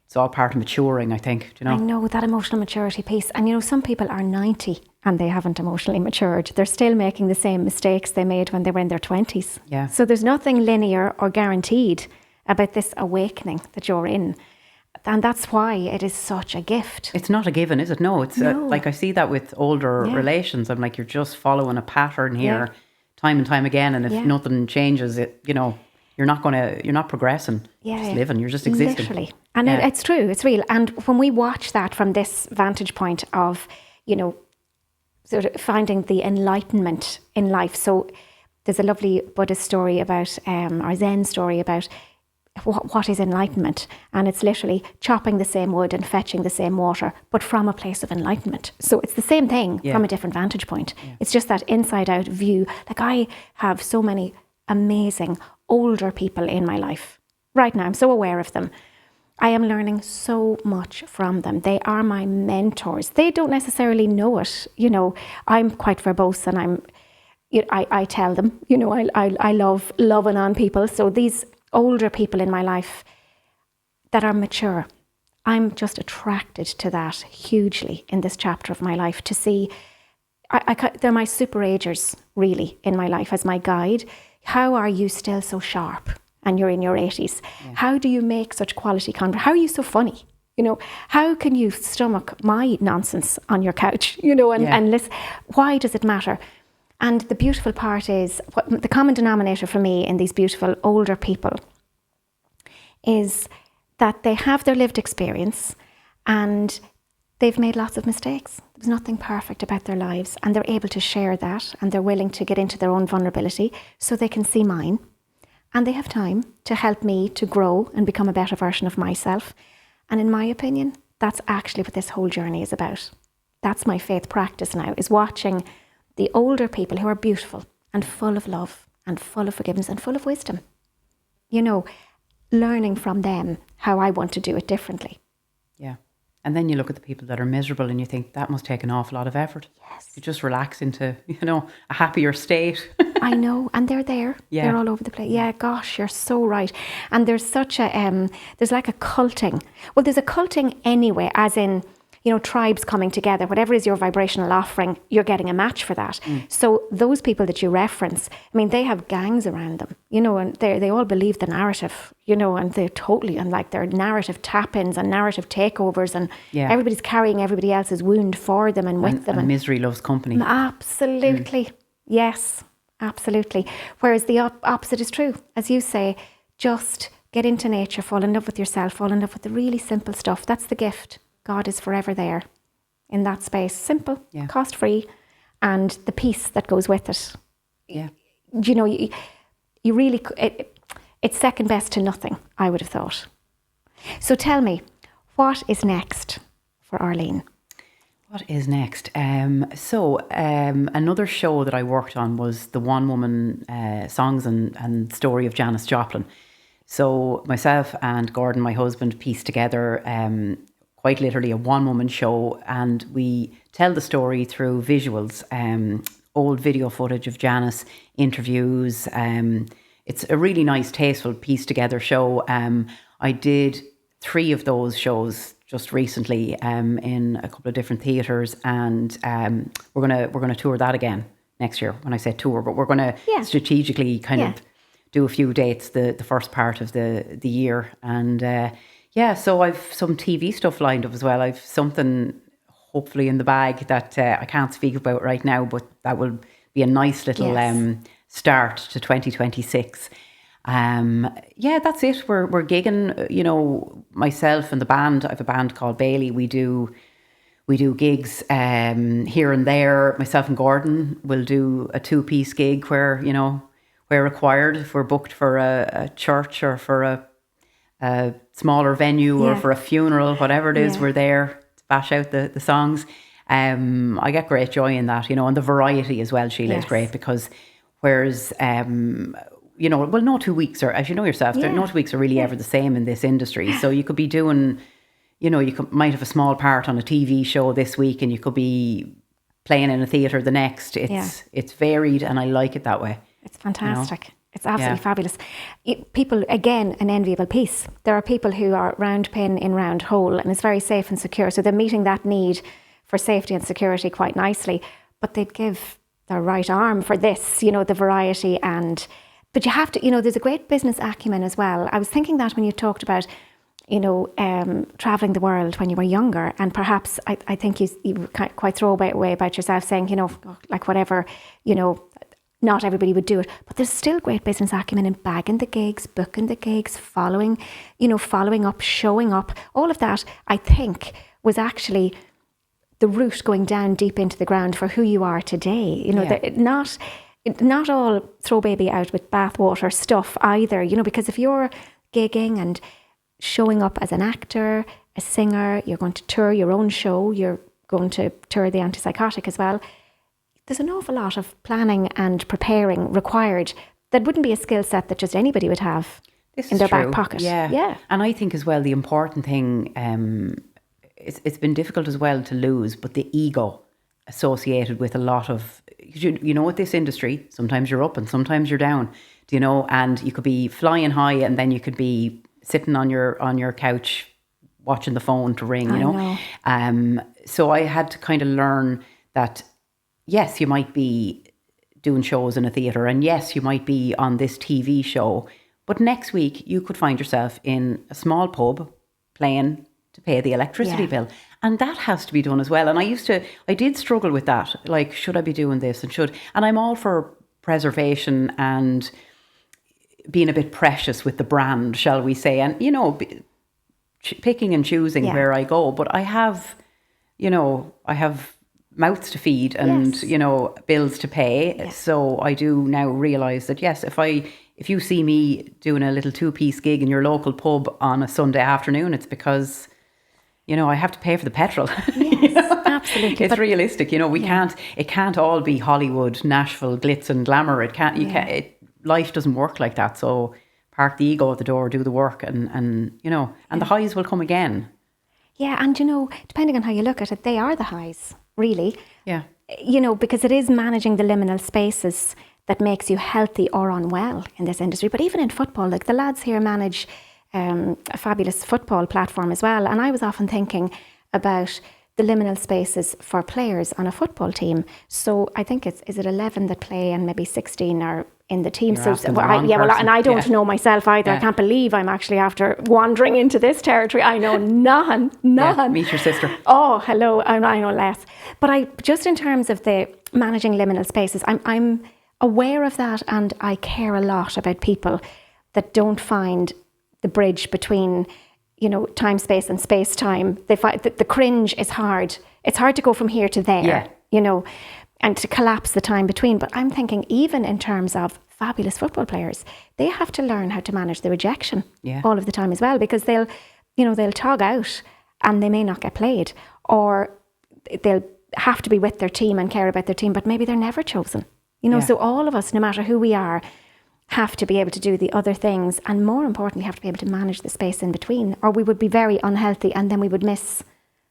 it's all part of maturing, I think, you know. I know, that emotional maturity piece. And, you know, some people are 90 and they haven't emotionally matured. They're still making the same mistakes they made when they were in their 20s. Yeah. So there's nothing linear or guaranteed about this awakening that you're in. And that's why it is such a gift. It's not a given, is it? No, it's like I see that with older relations. I'm like, you're just following a pattern here time and time again. And if nothing changes, you're not progressing. You're just living, you're just existing. Literally. And it's true, it's real. And when we watch that from this vantage point of, you know, sort of finding the enlightenment in life. So there's a lovely Buddhist story about, or Zen story about what is enlightenment. And it's literally chopping the same wood and fetching the same water, but from a place of enlightenment. So it's the same thing from a different vantage point. Yeah. It's just that inside out view. Like, I have so many amazing older people in my life right now. I'm so aware of them. I am learning so much from them. They are my mentors. They don't necessarily know it. You know, I'm quite verbose, and I tell them, you know, I love loving on people. So these older people in my life that are mature, I'm just attracted to that hugely in this chapter of my life, to see, they're my super agers really in my life as my guide. How are you still so sharp? And you're in your 80s. Yeah. How do you make such quality conversation? How are you so funny? You know, how can you stomach my nonsense on your couch? You know, and listen, why does it matter? And the beautiful part is, what the common denominator for me in these beautiful older people is that they have their lived experience and they've made lots of mistakes. There's nothing perfect about their lives, and they're able to share that, and they're willing to get into their own vulnerability so they can see mine. and they have time to help me to grow and become a better version of myself. And in my opinion, that's actually what this whole journey is about. That's my faith practice now, is watching the older people who are beautiful and full of love and full of forgiveness and full of wisdom. You know, learning from them how I want to do it differently. Yeah. And then you look at the people that are miserable and you think that must take an awful lot of effort. Yes. You just relax into, a happier state. I know, and they're there. Yeah. They're all over the place. Yeah, gosh, you're so right. And there's such a, there's like a culting. Well, there's a culting anyway, as in, tribes coming together. Whatever is your vibrational offering, you're getting a match for that. So those people that you reference, I mean, they have gangs around them, and they all believe the narrative, and they're totally, and like their narrative tap-ins and narrative takeovers, and everybody's carrying everybody else's wound for them and with them. And misery loves company. Absolutely. Yes, absolutely. Whereas the opposite is true. As you say, just get into nature, fall in love with yourself, fall in love with the really simple stuff. That's the gift. God is forever there in that space. Simple, cost-free, and the peace that goes with it. Yeah. You really, it's second best to nothing, I would have thought. So tell me, what is next for Arlene? What is next? Another show that I worked on was the one-woman songs and story of Janis Joplin. So myself and Gordon, my husband, pieced together quite literally a one-woman show, and we tell the story through visuals, old video footage of Janis, interviews. It's a really nice, tasteful, pieced together show. I did 3 of those shows just recently in a couple of different theatres, and we're gonna tour that again next year. When I say tour, but we're gonna strategically kind of do a few dates the first part of the year, and so I've some TV stuff lined up as well. I've something hopefully in the bag that I can't speak about right now, but that will be a nice little start to 2026. That's it. We're gigging, myself and the band. I have a band called Bailey. We do gigs here and there. Myself and Gordon will do a 2-piece gig where required. If we're booked for a church or for a smaller venue or for a funeral, whatever it is, we're there to bash out the songs. I get great joy in that, and the variety as well, Síle, is great, because whereas no 2 weeks are, as you know yourself, no 2 weeks are really ever the same in this industry. So you could be doing, might have a small part on a TV show this week, and you could be playing in a theatre the next. It's varied, and I like it that way. It's fantastic. It's absolutely fabulous. People, again, an enviable piece. There are people who are round pin in round hole, and it's very safe and secure. So they're meeting that need for safety and security quite nicely. But they'd give their right arm for this, the variety. But you have to, there's a great business acumen as well. I was thinking that when you talked about, traveling the world when you were younger, and perhaps I think you were quite throwaway about yourself saying, like whatever, not everybody would do it, but there's still great business acumen in bagging the gigs, booking the gigs, following up, showing up. All of that, I think, was actually the root going down deep into the ground for who you are today. Not all throw baby out with bathwater stuff either, because if you're gigging and showing up as an actor, a singer, you're going to tour your own show, you're going to tour the Antipsychotic as well, there's an awful lot of planning and preparing required that wouldn't be a skill set that just anybody would have in their back pocket. Yeah. And I think as well, the important thing, it's been difficult as well to lose, but the ego associated with a lot of, with this industry, sometimes you're up and sometimes you're down, and you could be flying high and then you could be sitting on your couch watching the phone to ring, So I had to kind of learn that, yes, you might be doing shows in a theatre, and yes, you might be on this TV show, but next week you could find yourself in a small pub playing to pay the electricity bill. And that has to be done as well. And I did struggle with that. Like, should I be doing this? And I'm all for preservation and being a bit precious with the brand, shall we say, and, picking and choosing where I go. But I have mouths to feed and, bills to pay. Yes. So I do now realise that, yes, if I if you see me doing a little 2-piece gig in your local pub on a Sunday afternoon, it's because, you know, I have to pay for the petrol. Yes, you know? absolutely. It's realistic, you know. It can't all be Hollywood, Nashville, glitz and glamour. It can't. Life doesn't work like that. So park the ego at the door, do the work, and you know, and the highs will come again. Yeah, and you know, depending on how you look at it, they are the highs, really. Yeah. You know, because it is managing the liminal spaces that makes you healthy or unwell in this industry. But even in football, like the lads here manage a fabulous football platform as well. And I was often thinking about the liminal spaces for players on a football team. So I think is it 11 that play and maybe 16 are in the team. You're So and I don't know myself either. I can't believe I'm actually after wandering into this territory. I know none. Yeah, meet your sister. Oh, hello. I know less. But I just in terms of the managing liminal spaces, I'm aware of that, and I care a lot about people that don't find the bridge between, you know, time space and space time. They find that the cringe is hard. It's hard to go from here to there, you know, and to collapse the time between. But I'm thinking even in terms of fabulous football players, they have to learn how to manage the rejection all of the time as well, because they'll tog out and they may not get played, or they'll have to be with their team and care about their team, but maybe they're never chosen. You know, so all of us, no matter who we are, have to be able to do the other things, and more importantly, have to be able to manage the space in between, or we would be very unhealthy, and then we would miss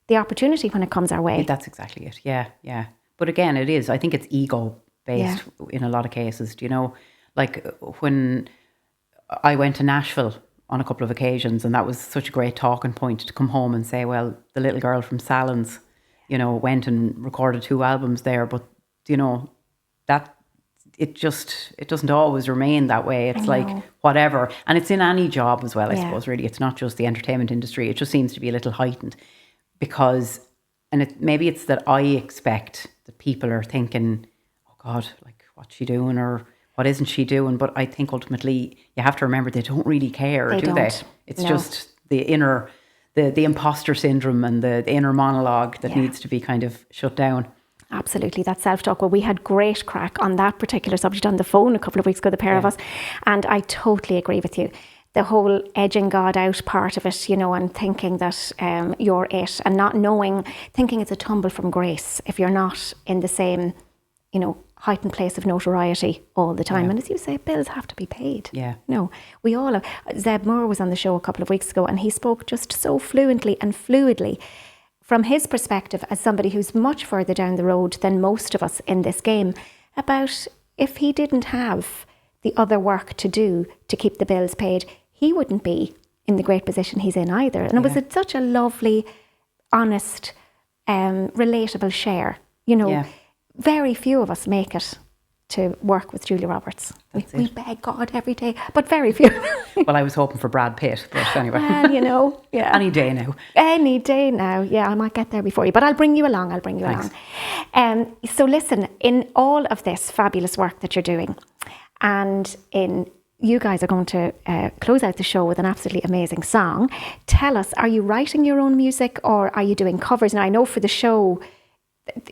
the opportunity when it comes our way. That's exactly it. Yeah. But again, I think it's ego based in a lot of cases. Do you know, like when I went to Nashville on a couple of occasions, and that was such a great talking point to come home and say, well, the little girl from Salins, you know, went and recorded 2 albums there, but you know, that it doesn't always remain that way. It's like whatever, and it's in any job as well, I suppose. Really, it's not just the entertainment industry. It just seems to be a little heightened because, and maybe it's that I expect that people are thinking, oh God, like what's she doing or what isn't she doing? But I think ultimately you have to remember they don't really care, do they? It's just the inner, the imposter syndrome and the inner monologue that needs to be kind of shut down. Absolutely, that self-talk. Well, we had great crack on that particular subject on the phone a couple of weeks ago, the pair of us, and I totally agree with you. The whole edging God out part of it, you know, and thinking that you're it, and not knowing, thinking it's a tumble from grace if you're not in the same, you know, heightened place of notoriety all the time. And as you say, bills have to be paid. Yeah. No, we all have. Zeb Moore was on the show a couple of weeks ago, and he spoke just so fluently and fluidly from his perspective as somebody who's much further down the road than most of us in this game, about if he didn't have the other work to do to keep the bills paid, he wouldn't be in the great position he's in either. And it was such a lovely, honest, relatable share. You know, very few of us make it to work with Julia Roberts. We beg God every day, but very few. Well, I was hoping for Brad Pitt, but anyway. Well, you know, Any day now. Any day now. Yeah, I might get there before you, but I'll bring you along. Along. So listen, in all of this fabulous work that you're doing, and you guys are going to close out the show with an absolutely amazing song. Tell us, are you writing your own music or are you doing covers? Now, I know for the show,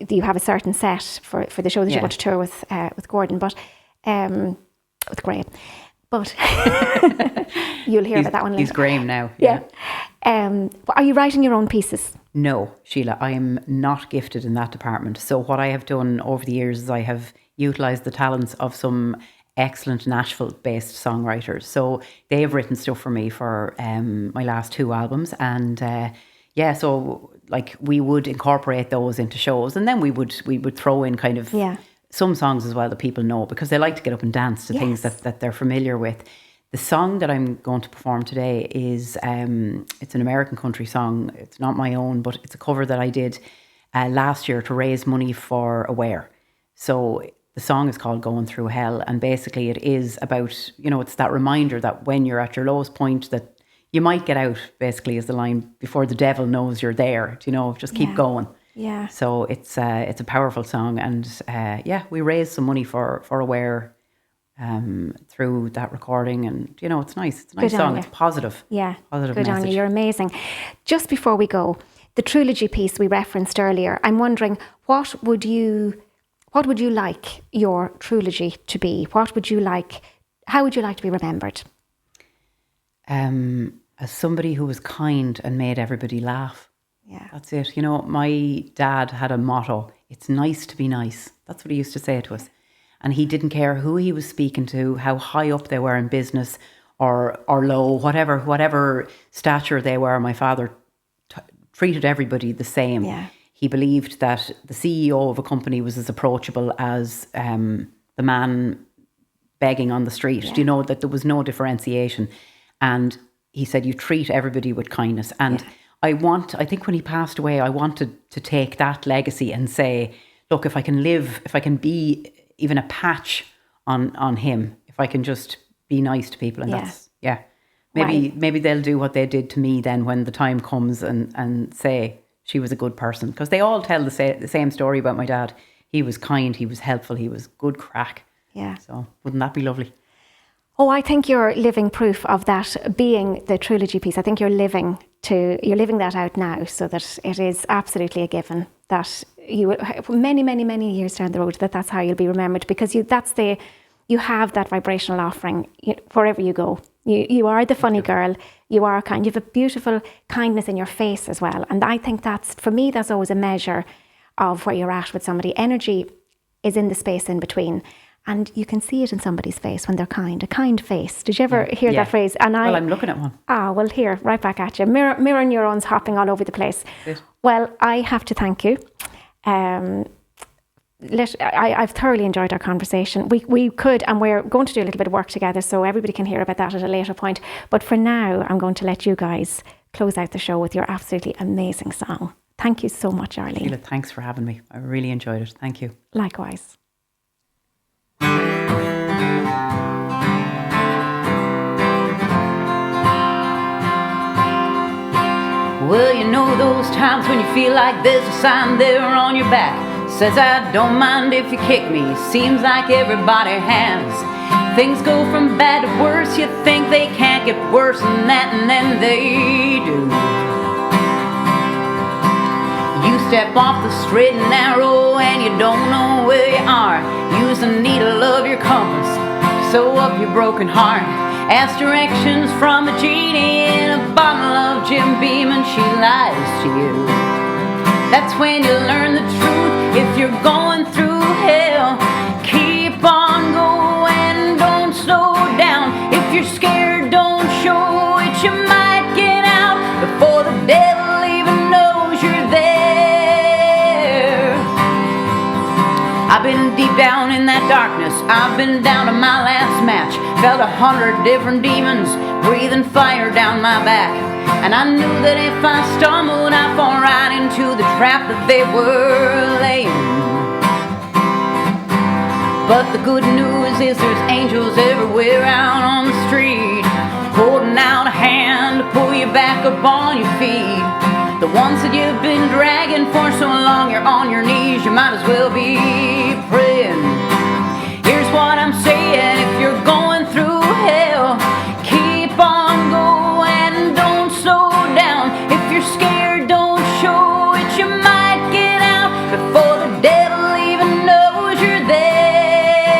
you have a certain set for the show that you want to tour with Gordon, but with Graham. But you'll hear about that one later. He's Graham now. Are you writing your own pieces? No, Sheila, I am not gifted in that department. So what I have done over the years is I have utilised the talents of some excellent Nashville-based songwriters. So they have written stuff for me for my last 2 albums, and so like we would incorporate those into shows, and then we would throw in kind of some songs as well that people know, because they like to get up and dance to things that they're familiar with. The song that I'm going to perform today is it's an American country song. It's not my own, but it's a cover that I did last year to raise money for Aware. So the song is called Going Through Hell, and basically it is about, you know, it's that reminder that when you're at your lowest point that you might get out, basically, is the line, before the devil knows you're there. You know, just keep going. Yeah. So it's a powerful song, and we raised some money for Aware through that recording, and you know, it's nice. It's a nice song. It's positive. Yeah. Positive Good message. on you. You're amazing. Just before we go, the trilogy piece we referenced earlier. I'm wondering, what would you like your trilogy to be? What would you like How would you like to be remembered? As somebody who was kind and made everybody laugh. Yeah. That's it. You know, my dad had a motto, it's nice to be nice. That's what he used to say to us. And he didn't care who he was speaking to, how high up they were in business or low, whatever stature they were. My father treated everybody the same. Yeah. He believed that the CEO of a company was as approachable as the man begging on the street. Yeah. You know, that there was no differentiation. And he said, you treat everybody with kindness. And I think when he passed away, I wanted to take that legacy and say, look, if I can be even a patch on him, if I can just be nice to people. And maybe they'll do what they did to me then when the time comes and say she was a good person. Because they all tell the same story about my dad. He was kind, he was helpful, he was good crack. Yeah. So wouldn't that be lovely? Oh, I think you're living proof of that being the trilogy piece. I think you're living that out now, so that it is absolutely a given that you many years down the road that's how you'll be remembered, because you have that vibrational offering wherever you go. You are the funny girl. You are kind. You have a beautiful kindness in your face as well, and I think that's always a measure of where you're at with somebody. Energy is in the space in between. And you can see it in somebody's face when they're kind, a kind face. Did you ever hear that phrase? And well, I'm looking at one. Well, here, right back at you. Mirror neurons hopping all over the place. Well, I have to thank you. I've thoroughly enjoyed our conversation. We could, and we're going to do a little bit of work together, so everybody can hear about that at a later point. But for now, I'm going to let you guys close out the show with your absolutely amazing song. Thank you so much, Arlene. Síle, thanks for having me. I really enjoyed it. Thank you. Likewise. Well, you know those times when you feel like there's a sign there on your back. Says I don't mind if you kick me. Seems like everybody has. Things go from bad to worse. You think they can't get worse than that, and then they do. You step off the straight and narrow and you don't know where you are. Use the needle of your compass to sew up your broken heart. Ask directions from a genie in a bottle of Jim Beam and she lies to you. That's when you learn the truth. If you're going through hell, keep on going, don't slow down. If you're scared, don't show it. You might get out before the devil even knows you're there. I've been deep down in that darkness. I've been down to my last match. Felt 100 different demons breathing fire down my back. And I knew that if I stumbled, I'd fall right into the trap that they were laying. But the good news is there's angels everywhere out on the street, holding out a hand to pull you back up on your feet. The ones that you've been dragging for so long, you're on your knees, you might as well be praying. Here's what I'm saying, if you're going through hell, keep on going, don't slow down. If you're scared, don't show it. You might get out before the devil even knows you're there.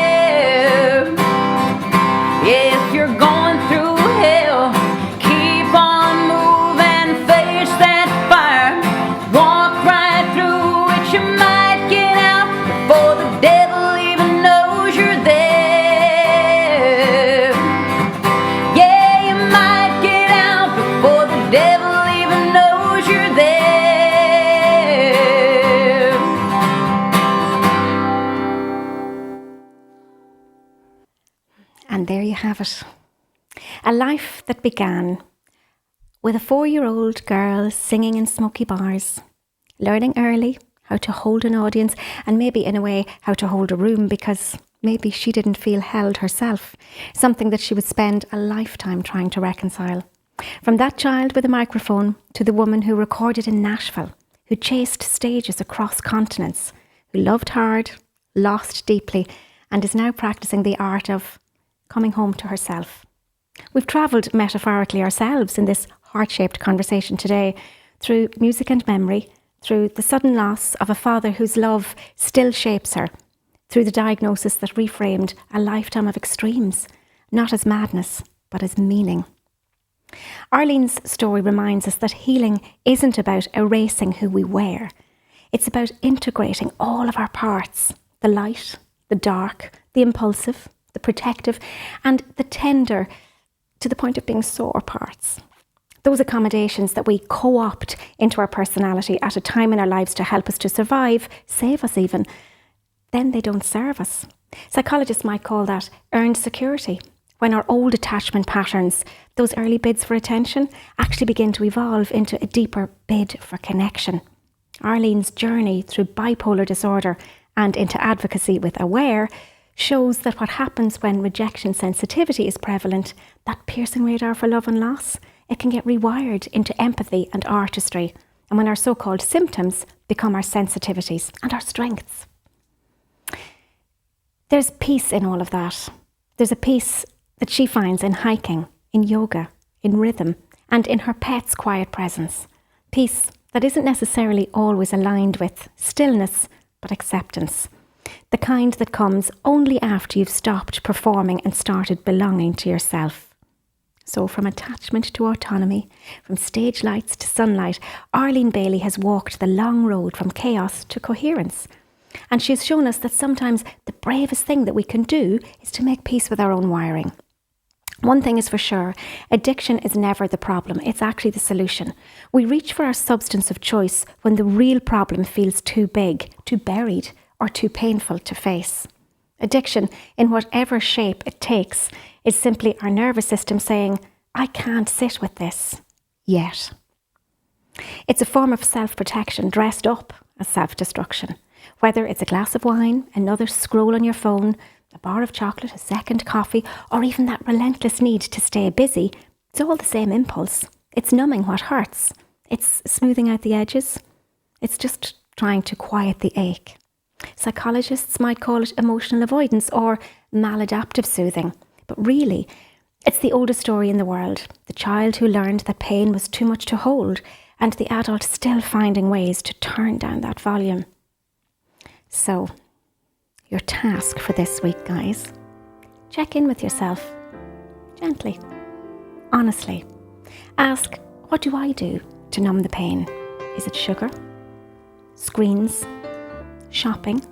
Yeah, if you're going through hell, keep on moving, face that fire, walk right through it. You might get out before the devil even knows you're there. Yeah, you might get out before the devil even knows you're there. And there you have it. A life that began with a 4-year-old girl singing in smoky bars, learning early how to hold an audience and maybe in a way how to hold a room, because maybe she didn't feel held herself, something that she would spend a lifetime trying to reconcile. From that child with a microphone to the woman who recorded in Nashville, who chased stages across continents, who loved hard, lost deeply, and is now practicing the art of coming home to herself. We've travelled metaphorically ourselves in this heart-shaped conversation today through music and memory, through the sudden loss of a father whose love still shapes her, through the diagnosis that reframed a lifetime of extremes, not as madness, but as meaning. Arlene's story reminds us that healing isn't about erasing who we were. It's about integrating all of our parts, the light, the dark, the impulsive, the protective, and the tender, to the point of being sore parts. Those accommodations that we co-opt into our personality at a time in our lives to help us to survive, save us even, then they don't serve us. Psychologists might call that earned security, when our old attachment patterns, those early bids for attention, actually begin to evolve into a deeper bid for connection. Arlene's journey through bipolar disorder and into advocacy with Aware shows that what happens when rejection sensitivity is prevalent, that piercing radar for love and loss, it can get rewired into empathy and artistry, and when our so-called symptoms become our sensitivities and our strengths. There's peace in all of that. There's a peace that she finds in hiking, in yoga, in rhythm, and in her pet's quiet presence. Peace that isn't necessarily always aligned with stillness, but acceptance. The kind that comes only after you've stopped performing and started belonging to yourself. So from attachment to autonomy, from stage lights to sunlight, Arlene Bailey has walked the long road from chaos to coherence. And she's shown us that sometimes the bravest thing that we can do is to make peace with our own wiring. One thing is for sure, addiction is never the problem, it's actually the solution. We reach for our substance of choice when the real problem feels too big, too buried, or too painful to face. Addiction, in whatever shape it takes, is simply our nervous system saying, I can't sit with this yet. It's a form of self-protection dressed up as self-destruction. Whether it's a glass of wine, another scroll on your phone, a bar of chocolate, a second coffee, or even that relentless need to stay busy, it's all the same impulse. It's numbing what hurts. It's smoothing out the edges. It's just trying to quiet the ache. Psychologists might call it emotional avoidance or maladaptive soothing. But really, it's the oldest story in the world. The child who learned that pain was too much to hold, and the adult still finding ways to turn down that volume. So, your task for this week, guys, check in with yourself. Gently. Honestly. Ask, what do I do to numb the pain? Is it sugar? Screens? Shopping?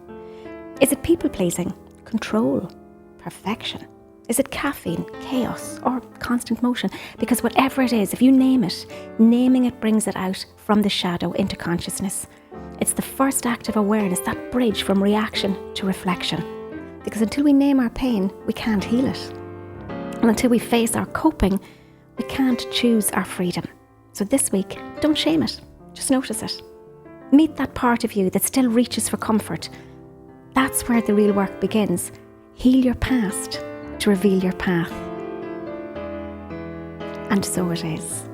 Is it people-pleasing? Control? Perfection? Is it caffeine, chaos, or constant motion? Because whatever it is, if you name it, naming it brings it out from the shadow into consciousness. It's the first act of awareness, that bridge from reaction to reflection. Because until we name our pain, we can't heal it. And until we face our coping, we can't choose our freedom. So this week, don't shame it. Just notice it. Meet that part of you that still reaches for comfort. That's where the real work begins. Heal your past to reveal your path. And so it is.